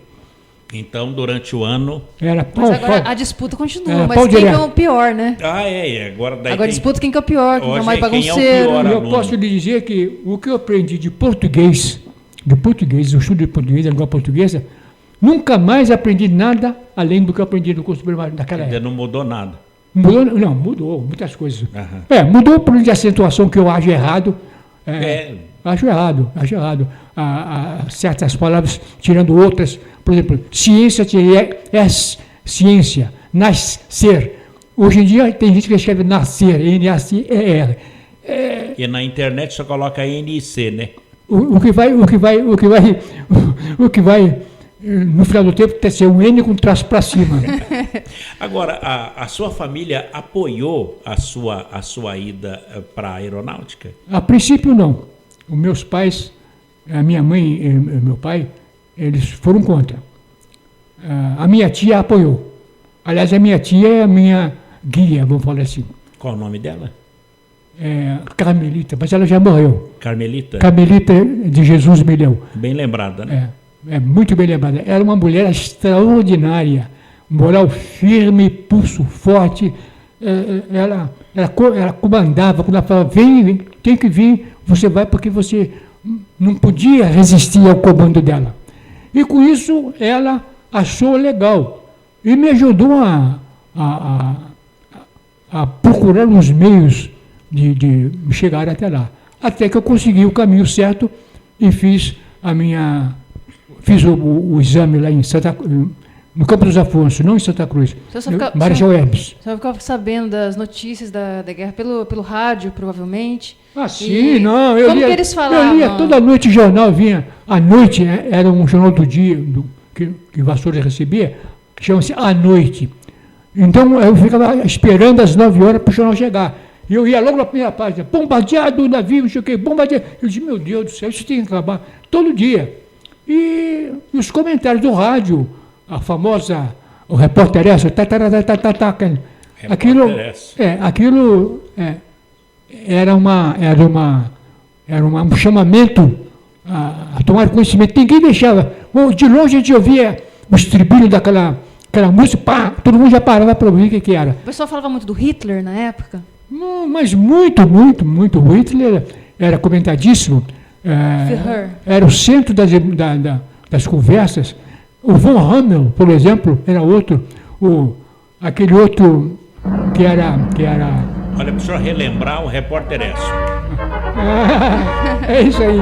Então, durante o ano... Mas agora a disputa continua, mas quem é o pior, né? Agora a disputa quem que é o pior, quem é o mais bagunceiro. Eu posso lhe dizer que o que eu aprendi de português, o estudo de português, a língua portuguesa, nunca mais aprendi nada além do que eu aprendi no curso primário naquela época. Não mudou nada? Mudou muitas coisas. Mudou o problema de acentuação que eu acho errado. Acho errado. Certas palavras tirando outras. Por exemplo, ciência é ciência, nascer. Hoje em dia tem gente que escreve nascer, N-A-C-E-R. E na internet só coloca N-I-C, né? O que vai no final do tempo ter ser um N com traço para cima. Agora, a sua família apoiou a sua ida para a aeronáutica? A princípio não. Os meus pais, a minha mãe e meu pai, eles foram contra. a minha tia apoiou. Aliás, a minha tia é a minha guia, vamos falar assim. Qual o nome dela? Carmelita, mas ela já morreu. Carmelita? Carmelita de Jesus Milhão. Bem lembrada, né? É muito bem lembrada. Era uma mulher extraordinária, moral firme, pulso forte. Ela comandava, quando ela falava, vem, tem que vir, você vai, porque você não podia resistir ao comando dela. E com isso, ela achou legal e me ajudou a procurar uns meios de chegar até lá. Até que eu consegui o caminho certo e fiz o exame lá no Campo dos Afonso, não em Santa Cruz, Marechal Hermes. Você ficava sabendo das notícias da guerra pelo rádio, provavelmente? Sim, não. Como que eles falavam? Eu lia toda noite o jornal, vinha à noite, era um jornal do dia que Vassouras recebia, chama-se À Noite. Então eu ficava esperando às 9 horas para o jornal chegar. E eu ia logo na primeira página, bombardeado o navio, não sei o quê, bombardeado. Eu disse, meu Deus do céu, isso tem que acabar todo dia. E os comentários do rádio, a famosa, o repórter essa, aquilo era um chamamento a tomar conhecimento. Ninguém deixava. De longe a gente ouvia o estribilho daquela música, pá, todo mundo já parava para ouvir o que era. O pessoal falava muito do Hitler na época? Não, mas muito. O Hitler era comentadíssimo. Era o centro das conversas. O von Hamel, por exemplo, era outro. Aquele outro que era... Olha, para o senhor relembrar, o repórter Esso. É isso aí.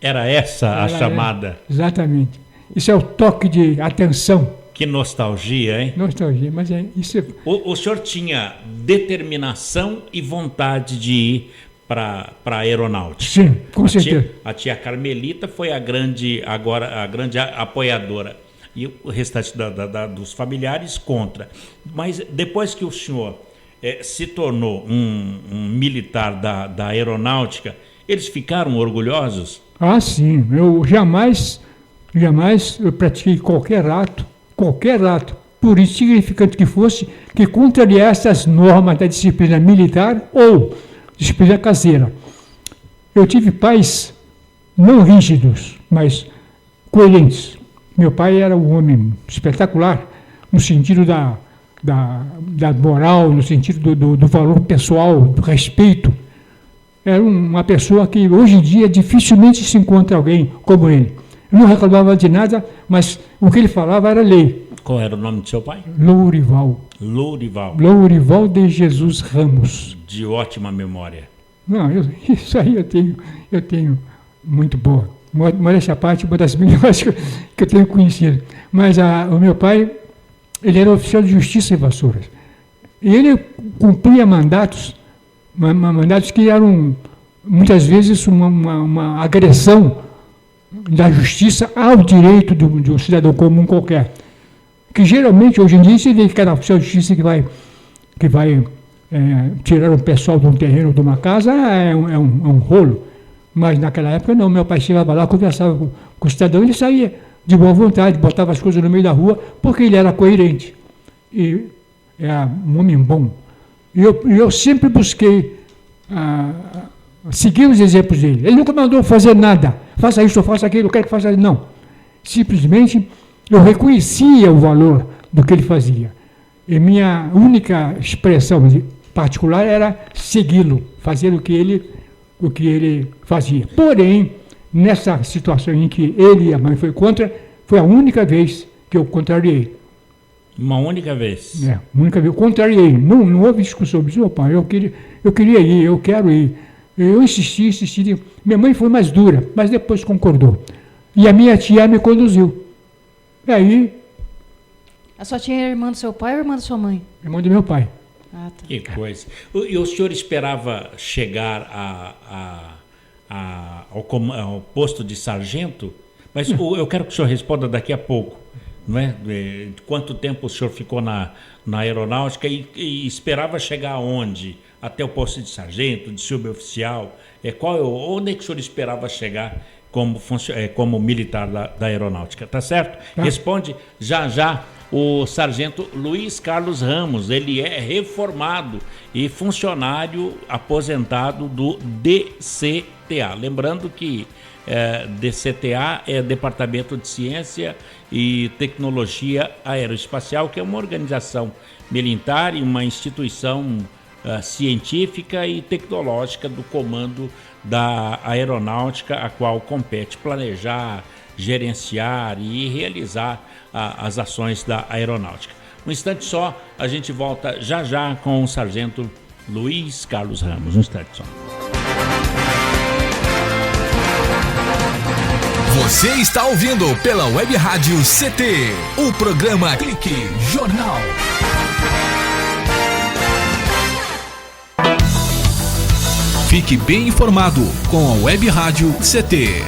Era essa a chamada. Exatamente. Isso é o toque de atenção. Que nostalgia, hein? Nostalgia, mas isso é... O senhor tinha determinação e vontade de ir para a aeronáutica. Sim, com certeza. A tia Carmelita foi a grande apoiadora. E o restante dos familiares contra. Mas depois que o senhor se tornou um militar da aeronáutica, eles ficaram orgulhosos? Ah, sim. Eu jamais eu pratiquei qualquer ato, por insignificante que fosse, que contrariasse as normas da disciplina militar ou disciplina caseira. Eu tive pais não rígidos, mas coerentes. Meu pai era um homem espetacular, no sentido da moral, no sentido do valor pessoal, do respeito. Era uma pessoa que hoje em dia dificilmente se encontra alguém como ele. Eu não reclamava de nada, mas o que ele falava era lei. Qual era o nome do seu pai? Lourival. Lourival de Jesus Ramos. De ótima memória. Não, isso aí eu tenho muito boa. Modéstia à parte, uma das melhores que eu tenho conhecido. Mas o meu pai, ele era oficial de justiça em Vassouras. E ele cumpria mandatos que eram, muitas vezes, uma agressão da justiça ao direito de um cidadão comum qualquer. Que geralmente, hoje em dia, você vê que cada oficial de justiça que vai tirar um pessoal de um terreno, de uma casa, é um rolo. Mas naquela época não, meu pai chegava lá, conversava com o cidadão, ele saía de boa vontade, botava as coisas no meio da rua, porque ele era coerente. E era um homem bom. E eu sempre busquei seguir os exemplos dele. Ele nunca mandou fazer nada. Faça isso, faça aquilo, eu quero que faça isso. Não. Simplesmente eu reconhecia o valor do que ele fazia. E minha única expressão particular era segui-lo, fazer o que ele fazia. Porém, nessa situação em que ele e a mãe foi contra, foi a única vez que eu contrariei. Uma única vez? Única vez. Eu contrariei. Não houve discussão. Eu disse, pai, eu queria ir, eu quero ir. Eu insisti. Minha mãe foi mais dura, mas depois concordou. E a minha tia me conduziu. E aí... A sua tia é irmã do seu pai ou irmã da sua mãe? Irmã do meu pai. Ah, tá. Que coisa. E o senhor esperava chegar ao posto de sargento? Mas eu quero que o senhor responda daqui a pouco. não é? Quanto tempo o senhor ficou na aeronáutica e esperava chegar aonde? Até o posto de sargento, de suboficial? Onde é que o senhor esperava chegar como militar da aeronáutica? Tá certo? Responde já o sargento Luiz Carlos Ramos. Ele é reformado e funcionário aposentado do DCTA. Lembrando que DCTA é Departamento de Ciência e Tecnologia Aeroespacial, que é uma organização militar e uma instituição científica e tecnológica do comando da aeronáutica, a qual compete planejar, gerenciar e realizar as ações da aeronáutica. Um instante só, a gente volta já com o sargento Luiz Carlos Ramos. Um instante só. Você está ouvindo pela Web Rádio CT, o programa Clique Jornal. Fique bem informado com a Web Rádio CT.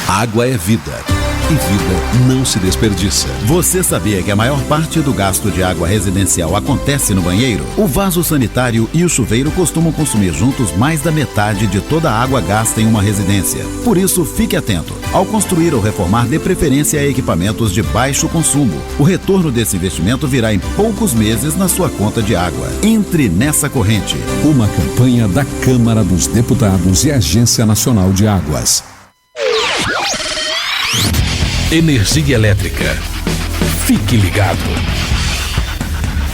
Água é vida. E vida não se desperdiça. Você sabia que a maior parte do gasto de água residencial acontece no banheiro? O vaso sanitário e o chuveiro costumam consumir juntos mais da metade de toda a água gasta em uma residência. Por isso, fique atento. Ao construir ou reformar, dê preferência a equipamentos de baixo consumo. O retorno desse investimento virá em poucos meses na sua conta de água. Entre nessa corrente. Uma campanha da Câmara dos Deputados e Agência Nacional de Águas. Energia elétrica. Fique ligado.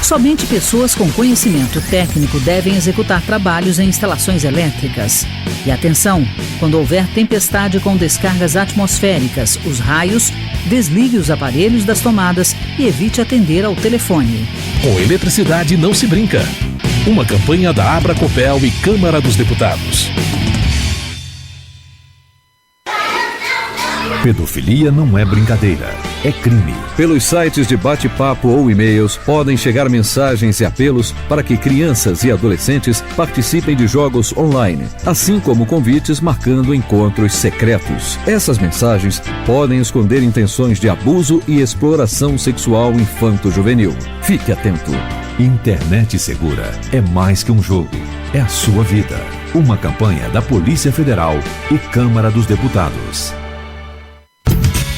Somente pessoas com conhecimento técnico devem executar trabalhos em instalações elétricas. E atenção, quando houver tempestade com descargas atmosféricas, os raios, desligue os aparelhos das tomadas e evite atender ao telefone. Com eletricidade não se brinca. Uma campanha da Abracopel e Câmara dos Deputados. Pedofilia não é brincadeira, é crime. Pelos sites de bate-papo ou e-mails podem chegar mensagens e apelos para que crianças e adolescentes participem de jogos online, assim como convites marcando encontros secretos. Essas mensagens podem esconder intenções de abuso e exploração sexual infanto-juvenil. Fique atento. Internet segura é mais que um jogo, é a sua vida. Uma campanha da Polícia Federal e Câmara dos Deputados.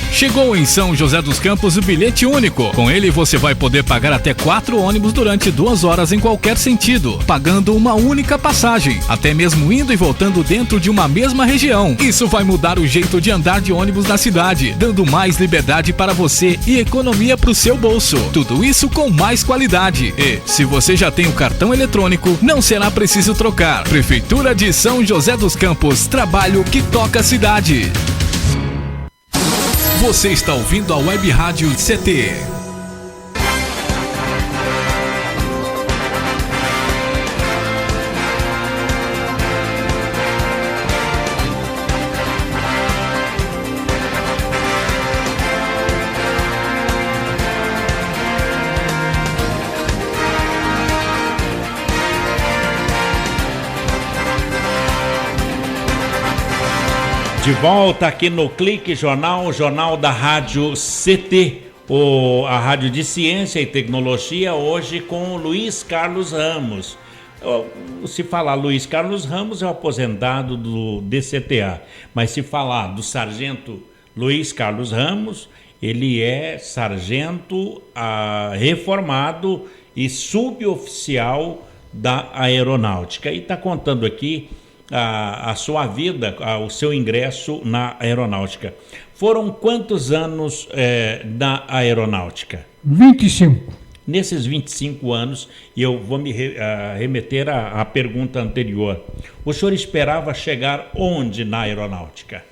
Chegou em São José dos Campos o bilhete único. Com ele você vai poder pagar até 4 ônibus durante 2 horas em qualquer sentido, pagando uma única passagem, até mesmo indo e voltando dentro de uma mesma região. Isso vai mudar o jeito de andar de ônibus na cidade, dando mais liberdade para você e economia para o seu bolso. Tudo isso com mais qualidade. E, se você já tem o cartão eletrônico, não será preciso trocar. Prefeitura de São José dos Campos, trabalho que toca a cidade. Você está ouvindo a Web Rádio CT. De volta aqui no Clique Jornal, o jornal da Rádio CT, a Rádio de Ciência e Tecnologia, hoje com o Luiz Carlos Ramos. Se falar Luiz Carlos Ramos, é o aposentado do DCTA, mas se falar do sargento Luiz Carlos Ramos, ele é sargento reformado e suboficial da aeronáutica. E está contando aqui a sua vida, o seu ingresso na aeronáutica. Foram quantos anos na aeronáutica? 25. Nesses 25 anos, e eu vou me remeter à pergunta anterior, o senhor esperava chegar onde na aeronáutica?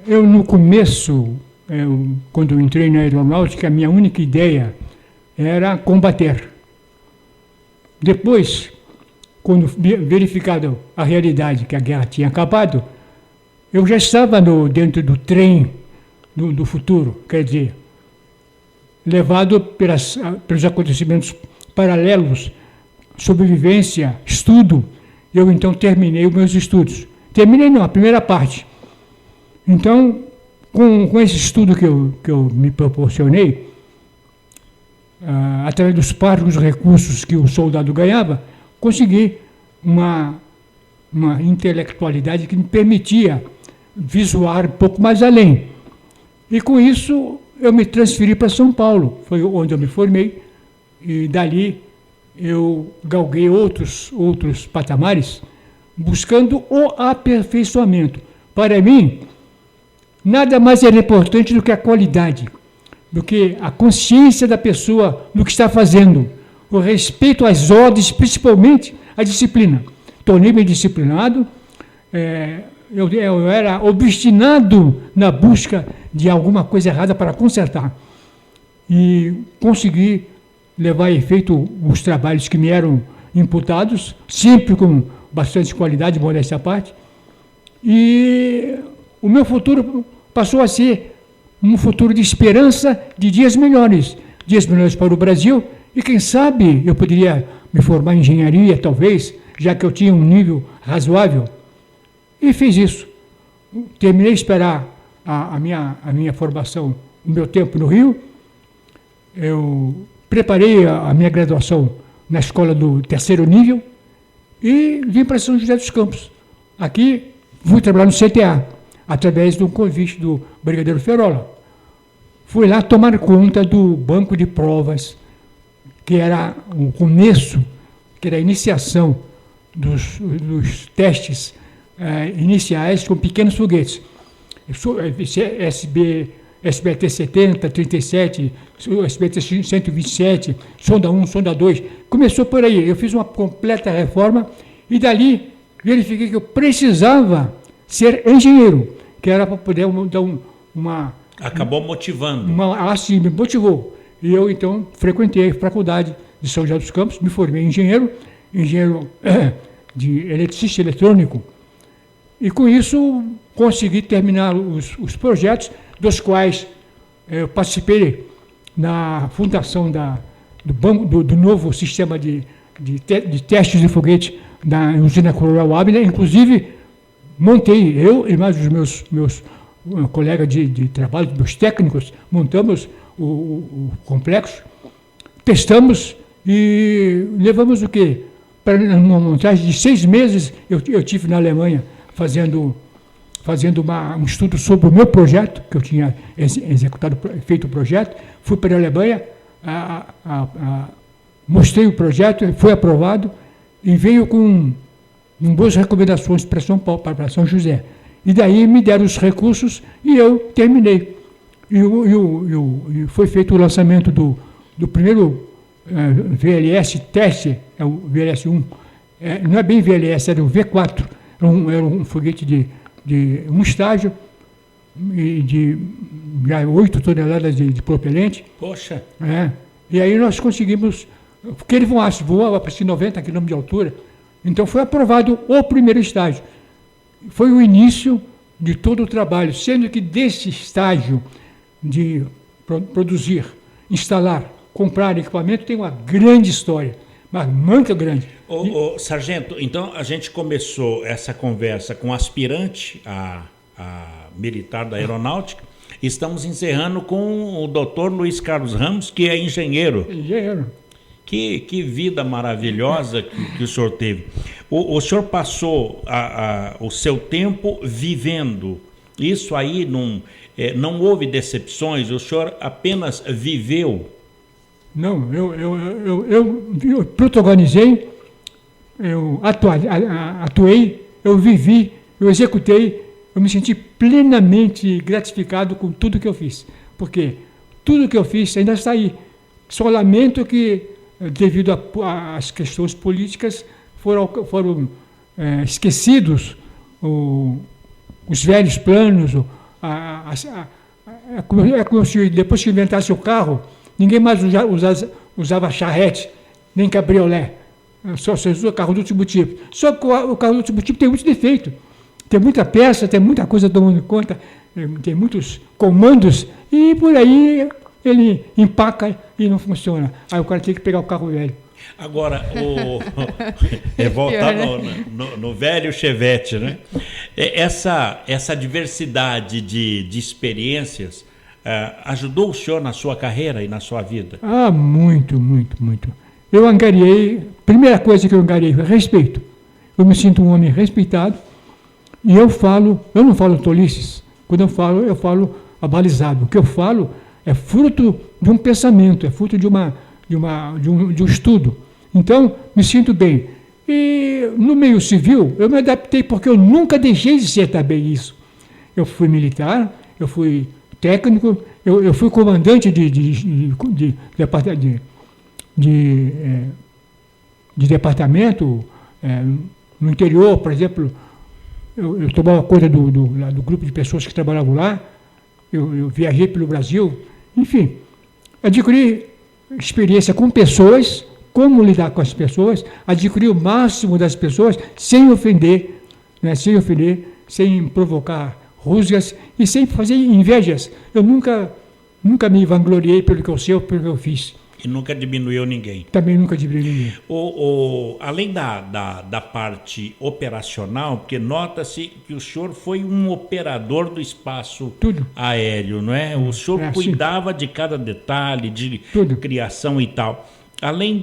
Eu, no começo, quando eu entrei na aeronáutica, a minha única ideia era combater. Depois, quando verificado a realidade que a guerra tinha acabado, eu já estava dentro do trem do futuro, quer dizer, levado pelos acontecimentos paralelos, sobrevivência, estudo. Eu então terminei os meus estudos. Terminei não, a primeira parte. Então, com esse estudo que eu me proporcionei, através dos parcos recursos que o soldado ganhava, consegui uma intelectualidade que me permitia visualizar um pouco mais além. E com isso eu me transferi para São Paulo, foi onde eu me formei, e dali eu galguei outros patamares, buscando o aperfeiçoamento. Para mim, nada mais era importante do que a qualidade, do que a consciência da pessoa no que está fazendo, o respeito às ordens, principalmente a disciplina. Tornei-me disciplinado, eu era obstinado na busca de alguma coisa errada para consertar. E consegui levar a efeito os trabalhos que me eram imputados, sempre com bastante qualidade, modéstia à parte. E o meu futuro passou a ser um futuro de esperança de dias melhores para o Brasil, e quem sabe eu poderia me formar em engenharia, talvez, já que eu tinha um nível razoável, e fiz isso. Terminei de esperar a minha formação, o meu tempo no Rio, eu preparei a minha graduação na escola do 3º nível e vim para São José dos Campos. Aqui fui trabalhar no CTA, através de um convite do brigadeiro Ferola. Fui lá tomar conta do banco de provas, que era o começo, que era a iniciação dos testes iniciais com pequenos foguetes. SBT 70, 37, SBT 127, sonda 1, sonda 2. Começou por aí. Eu fiz uma completa reforma e dali verifiquei que eu precisava ser engenheiro, que era para poder dar uma... Acabou motivando. Assim, me motivou. E eu, então, frequentei a faculdade de São José dos Campos, me formei engenheiro de eletricista eletrônico, e com isso consegui terminar os projetos, dos quais eu participei na fundação do novo sistema de testes de foguete da usina Coronel Ávila. Inclusive, montei, eu e mais os meus colegas de trabalho, meus técnicos, montamos o complexo, testamos e levamos o quê? Para uma montagem de 6 meses, eu tive na Alemanha fazendo um estudo sobre o meu projeto, que eu tinha feito o projeto. Fui para a Alemanha, mostrei o projeto, foi aprovado e veio com boas recomendações para São Paulo, para São José. E daí me deram os recursos e eu terminei. E foi feito o lançamento do primeiro VLS teste, é o VLS 1. Não é bem VLS, era o V4. Era um foguete de um estágio e de 8 toneladas de propelente. Poxa! E aí nós conseguimos, porque ele voava para 90 km de altura, então foi aprovado o primeiro estágio. Foi o início de todo o trabalho, sendo que desse estágio de produzir, instalar, comprar equipamento, tem uma grande história, mas muito grande. Sargento, então a gente começou essa conversa com aspirante a militar da aeronáutica, e estamos encerrando com o doutor Luiz Carlos Ramos, que é engenheiro. Engenheiro. Que vida maravilhosa que o senhor teve. O senhor passou o seu tempo vivendo. Isso aí não houve decepções, o senhor apenas viveu. Não, eu protagonizei, eu atuei, eu vivi, eu executei, eu me senti plenamente gratificado com tudo que eu fiz. Porque tudo que eu fiz ainda está aí. Só lamento que, devido às questões políticas, foram esquecidos os velhos planos. É como se depois que inventasse o carro, ninguém mais usava charrete, nem cabriolé. Só se usa carro do último tipo. Só que o carro do último tipo tem muito defeito. Tem muita peça, tem muita coisa tomando conta, tem muitos comandos, e por aí ele empaca e não funciona. Aí o cara tem que pegar o carro velho. Agora, voltar no velho Chevette, né? Essa diversidade de experiências ajudou o senhor na sua carreira e na sua vida? Ah, muito, muito, muito. Eu angariei, primeira coisa que eu angariei foi respeito. Eu me sinto um homem respeitado e eu não falo tolices. Quando eu falo abalizado. O que eu falo é fruto de um pensamento, é fruto de um estudo. Então, me sinto bem. E no meio civil, eu me adaptei porque eu nunca deixei de ser também isso. Eu fui militar, eu fui técnico, eu fui comandante de departamento no interior, por exemplo. Eu tomava conta do grupo de pessoas que trabalhavam lá, eu viajei pelo Brasil, enfim, adquiri experiência com pessoas, como lidar com as pessoas, adquiri o máximo das pessoas sem ofender, né, sem provocar rusgas e sem fazer invejas. Eu nunca me vangloriei pelo que eu sei ou pelo que eu fiz. E nunca diminuiu ninguém. Também nunca diminuiu ninguém. Além da parte operacional, porque nota-se que o senhor foi um operador do espaço aéreo, não é? O senhor cuidava de cada detalhe, de criação e tal. Além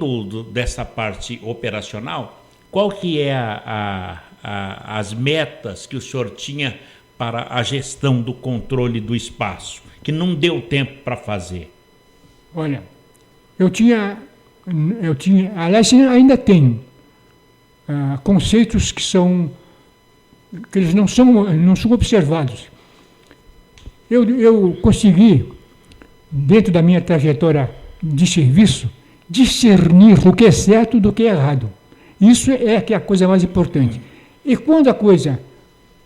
dessa parte operacional, qual que é as metas que o senhor tinha para a gestão do controle do espaço, que não deu tempo para fazer? Olha, eu tinha, aliás, ainda tenho conceitos que eles não são observados. Eu consegui, dentro da minha trajetória de serviço, discernir o que é certo do que é errado. Isso é que é a coisa mais importante. E quando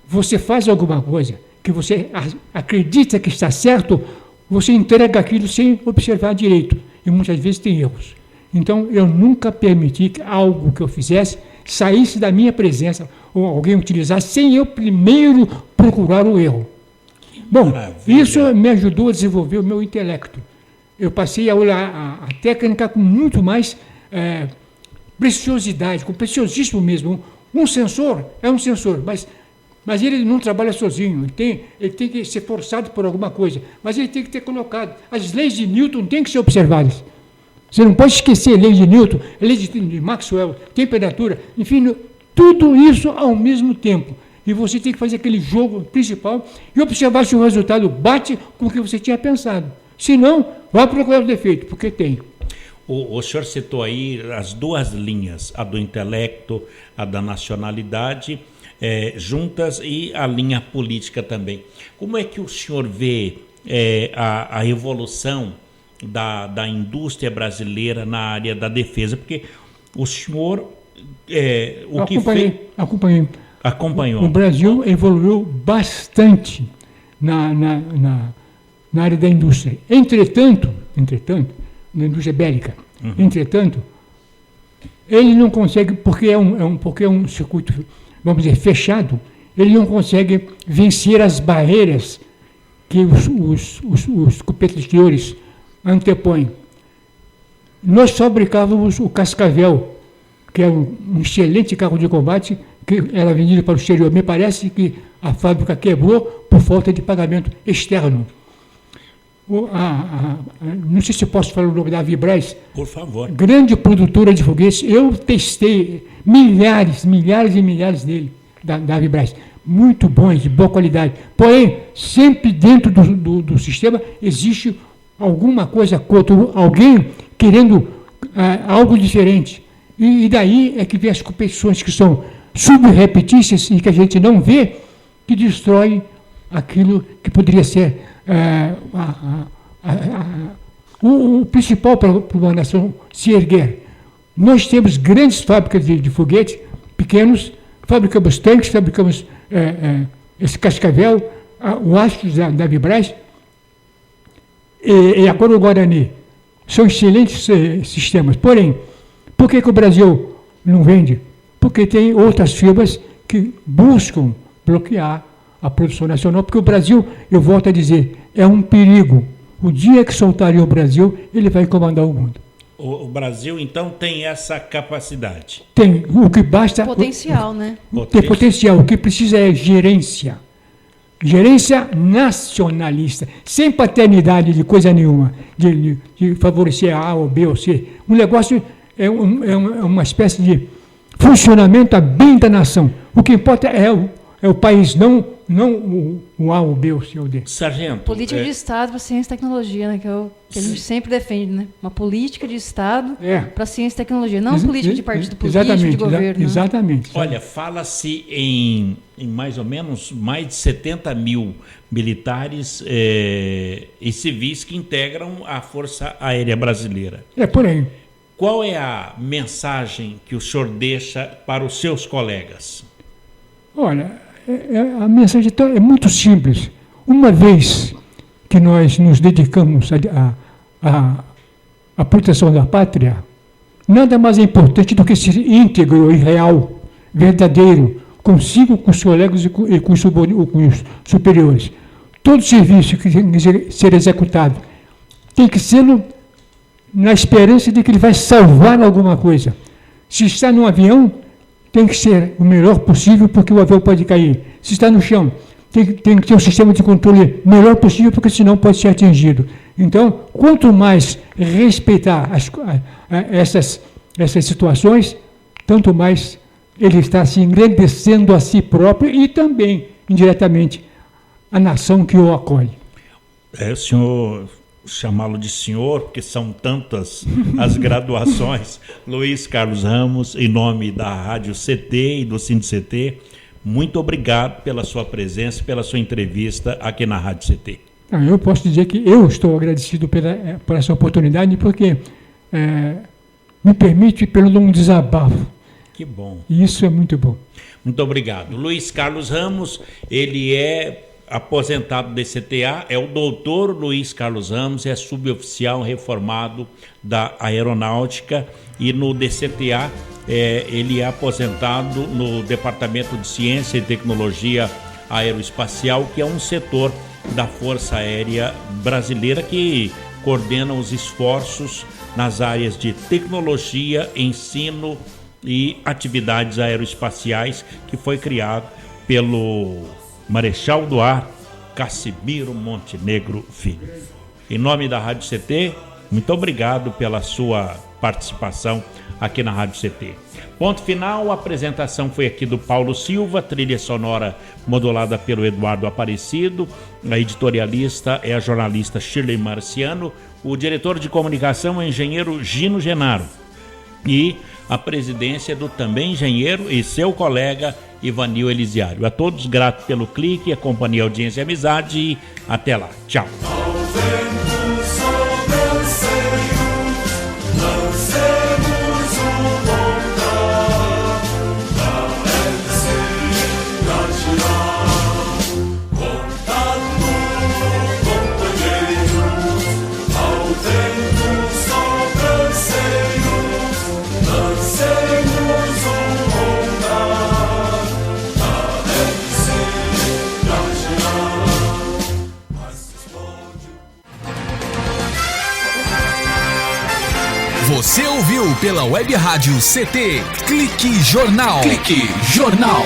você faz alguma coisa que você acredita que está certo, você entrega aquilo sem observar direito. E muitas vezes tem erros. Então, eu nunca permiti que algo que eu fizesse saísse da minha presença ou alguém utilizasse sem eu primeiro procurar o erro. Bom, isso me ajudou a desenvolver o meu intelecto. Eu passei a olhar a técnica com muito mais preciosidade, com preciosismo mesmo. Um sensor é um sensor, mas ele não trabalha sozinho, ele tem que ser forçado por alguma coisa, mas ele tem que ter colocado. As leis de Newton têm que ser observadas. Você não pode esquecer a lei de Newton, a lei de Maxwell, temperatura, enfim, tudo isso ao mesmo tempo. E você tem que fazer aquele jogo principal e observar se o resultado bate com o que você tinha pensado. Se não, vá procurar o defeito, porque tem. O senhor citou aí as duas linhas, a do intelecto, a da nacionalidade, juntas, e a linha política também. Como é que o senhor vê a evolução da indústria brasileira na área da defesa? Porque o senhor... Acompanhou. O Brasil evoluiu bastante na área da indústria. Entretanto, na indústria bélica, entretanto, ele não consegue, porque é um circuito, vamos dizer, fechado, ele não consegue vencer as barreiras que os competidores antepõem. Nós fabricávamos o Cascavel, que é um excelente carro de combate, que era vendido para o exterior. Me parece que a fábrica quebrou por falta de pagamento externo. Não sei se eu posso falar o nome da Vibraz. Por favor. Grande produtora de foguetes. Eu testei milhares e milhares dele, da Vibraz. Muito bons, de boa qualidade. Porém, sempre dentro do sistema existe alguma coisa contra alguém querendo algo diferente. E daí é que vem as competições que são subrepetícias e que a gente não vê, que destrói aquilo que poderia ser o principal para uma nação se erguer. Nós temos grandes fábricas de foguetes, pequenos, fabricamos tanques, fabricamos esse Cascavel, o Astros da Vibraz, e agora o Guarani. São excelentes sistemas. Porém, por que o Brasil não vende? Porque tem outras firmas que buscam bloquear a produção nacional, porque o Brasil, eu volto a dizer, é um perigo. O dia que soltarem o Brasil, ele vai comandar o mundo. O Brasil, então, tem essa capacidade. Tem. O que basta... Potencial, né? Tem potencial. O que precisa é gerência. Gerência nacionalista. Sem paternidade de coisa nenhuma. De favorecer A ou B ou C. O negócio é uma espécie de funcionamento a bem da nação. O que importa é o país, não o A, o B, o C ou o D. Sargento. Política de Estado para ciência e tecnologia, né? Que é o que a gente sempre defende, né? Uma política de Estado para ciência e tecnologia, não política de partido político, de governo. Exatamente. Olha, fala-se em mais ou menos mais de 70 mil militares e civis que integram a Força Aérea Brasileira. É por aí. Qual é a mensagem que o senhor deixa para os seus colegas? Olha, a mensagem é muito simples. Uma vez que nós nos dedicamos à proteção da pátria, nada mais é importante do que ser íntegro e real, verdadeiro, consigo, com os colegas e com os superiores. Todo serviço que tem que ser executado tem que ser na esperança de que ele vai salvar alguma coisa. Se está num avião, tem que ser o melhor possível, porque o avião pode cair. Se está no chão, tem que ter um sistema de controle melhor possível, porque senão pode ser atingido. Então, quanto mais respeitar essas situações, tanto mais ele está se engrandecendo a si próprio e também, indiretamente, a nação que o acolhe. O senhor... chamá-lo de senhor, porque são tantas as graduações. Luiz Carlos Ramos, em nome da Rádio CT e do CINDCT, muito obrigado pela sua presença, pela sua entrevista aqui na Rádio CT. Eu posso dizer que eu estou agradecido por essa oportunidade, porque me permite pelo um desabafo. Que bom. E isso é muito bom. Muito obrigado. Luiz Carlos Ramos, ele é aposentado do DCTA, é o doutor Luiz Carlos Ramos, é suboficial reformado da Aeronáutica, e no DCTA ele é aposentado no Departamento de Ciência e Tecnologia Aeroespacial, que é um setor da Força Aérea Brasileira que coordena os esforços nas áreas de tecnologia, ensino e atividades aeroespaciais, que foi criado pelo Marechal do Ar, Cassimiro Montenegro Filho. Em nome da Rádio CT, muito obrigado pela sua participação aqui na Rádio CT. Ponto final, a apresentação foi aqui do Paulo Silva, trilha sonora modulada pelo Eduardo Aparecido, a editorialista é a jornalista Shirley Marciano, o diretor de comunicação é o engenheiro Gino Genaro e a presidência do também engenheiro e seu colega Ivanil Elisiário. A todos, grato pelo clique, a companhia, audiência e amizade. E até lá. Tchau. Você ouviu pela Web Rádio CT Clique Jornal. Clique Jornal.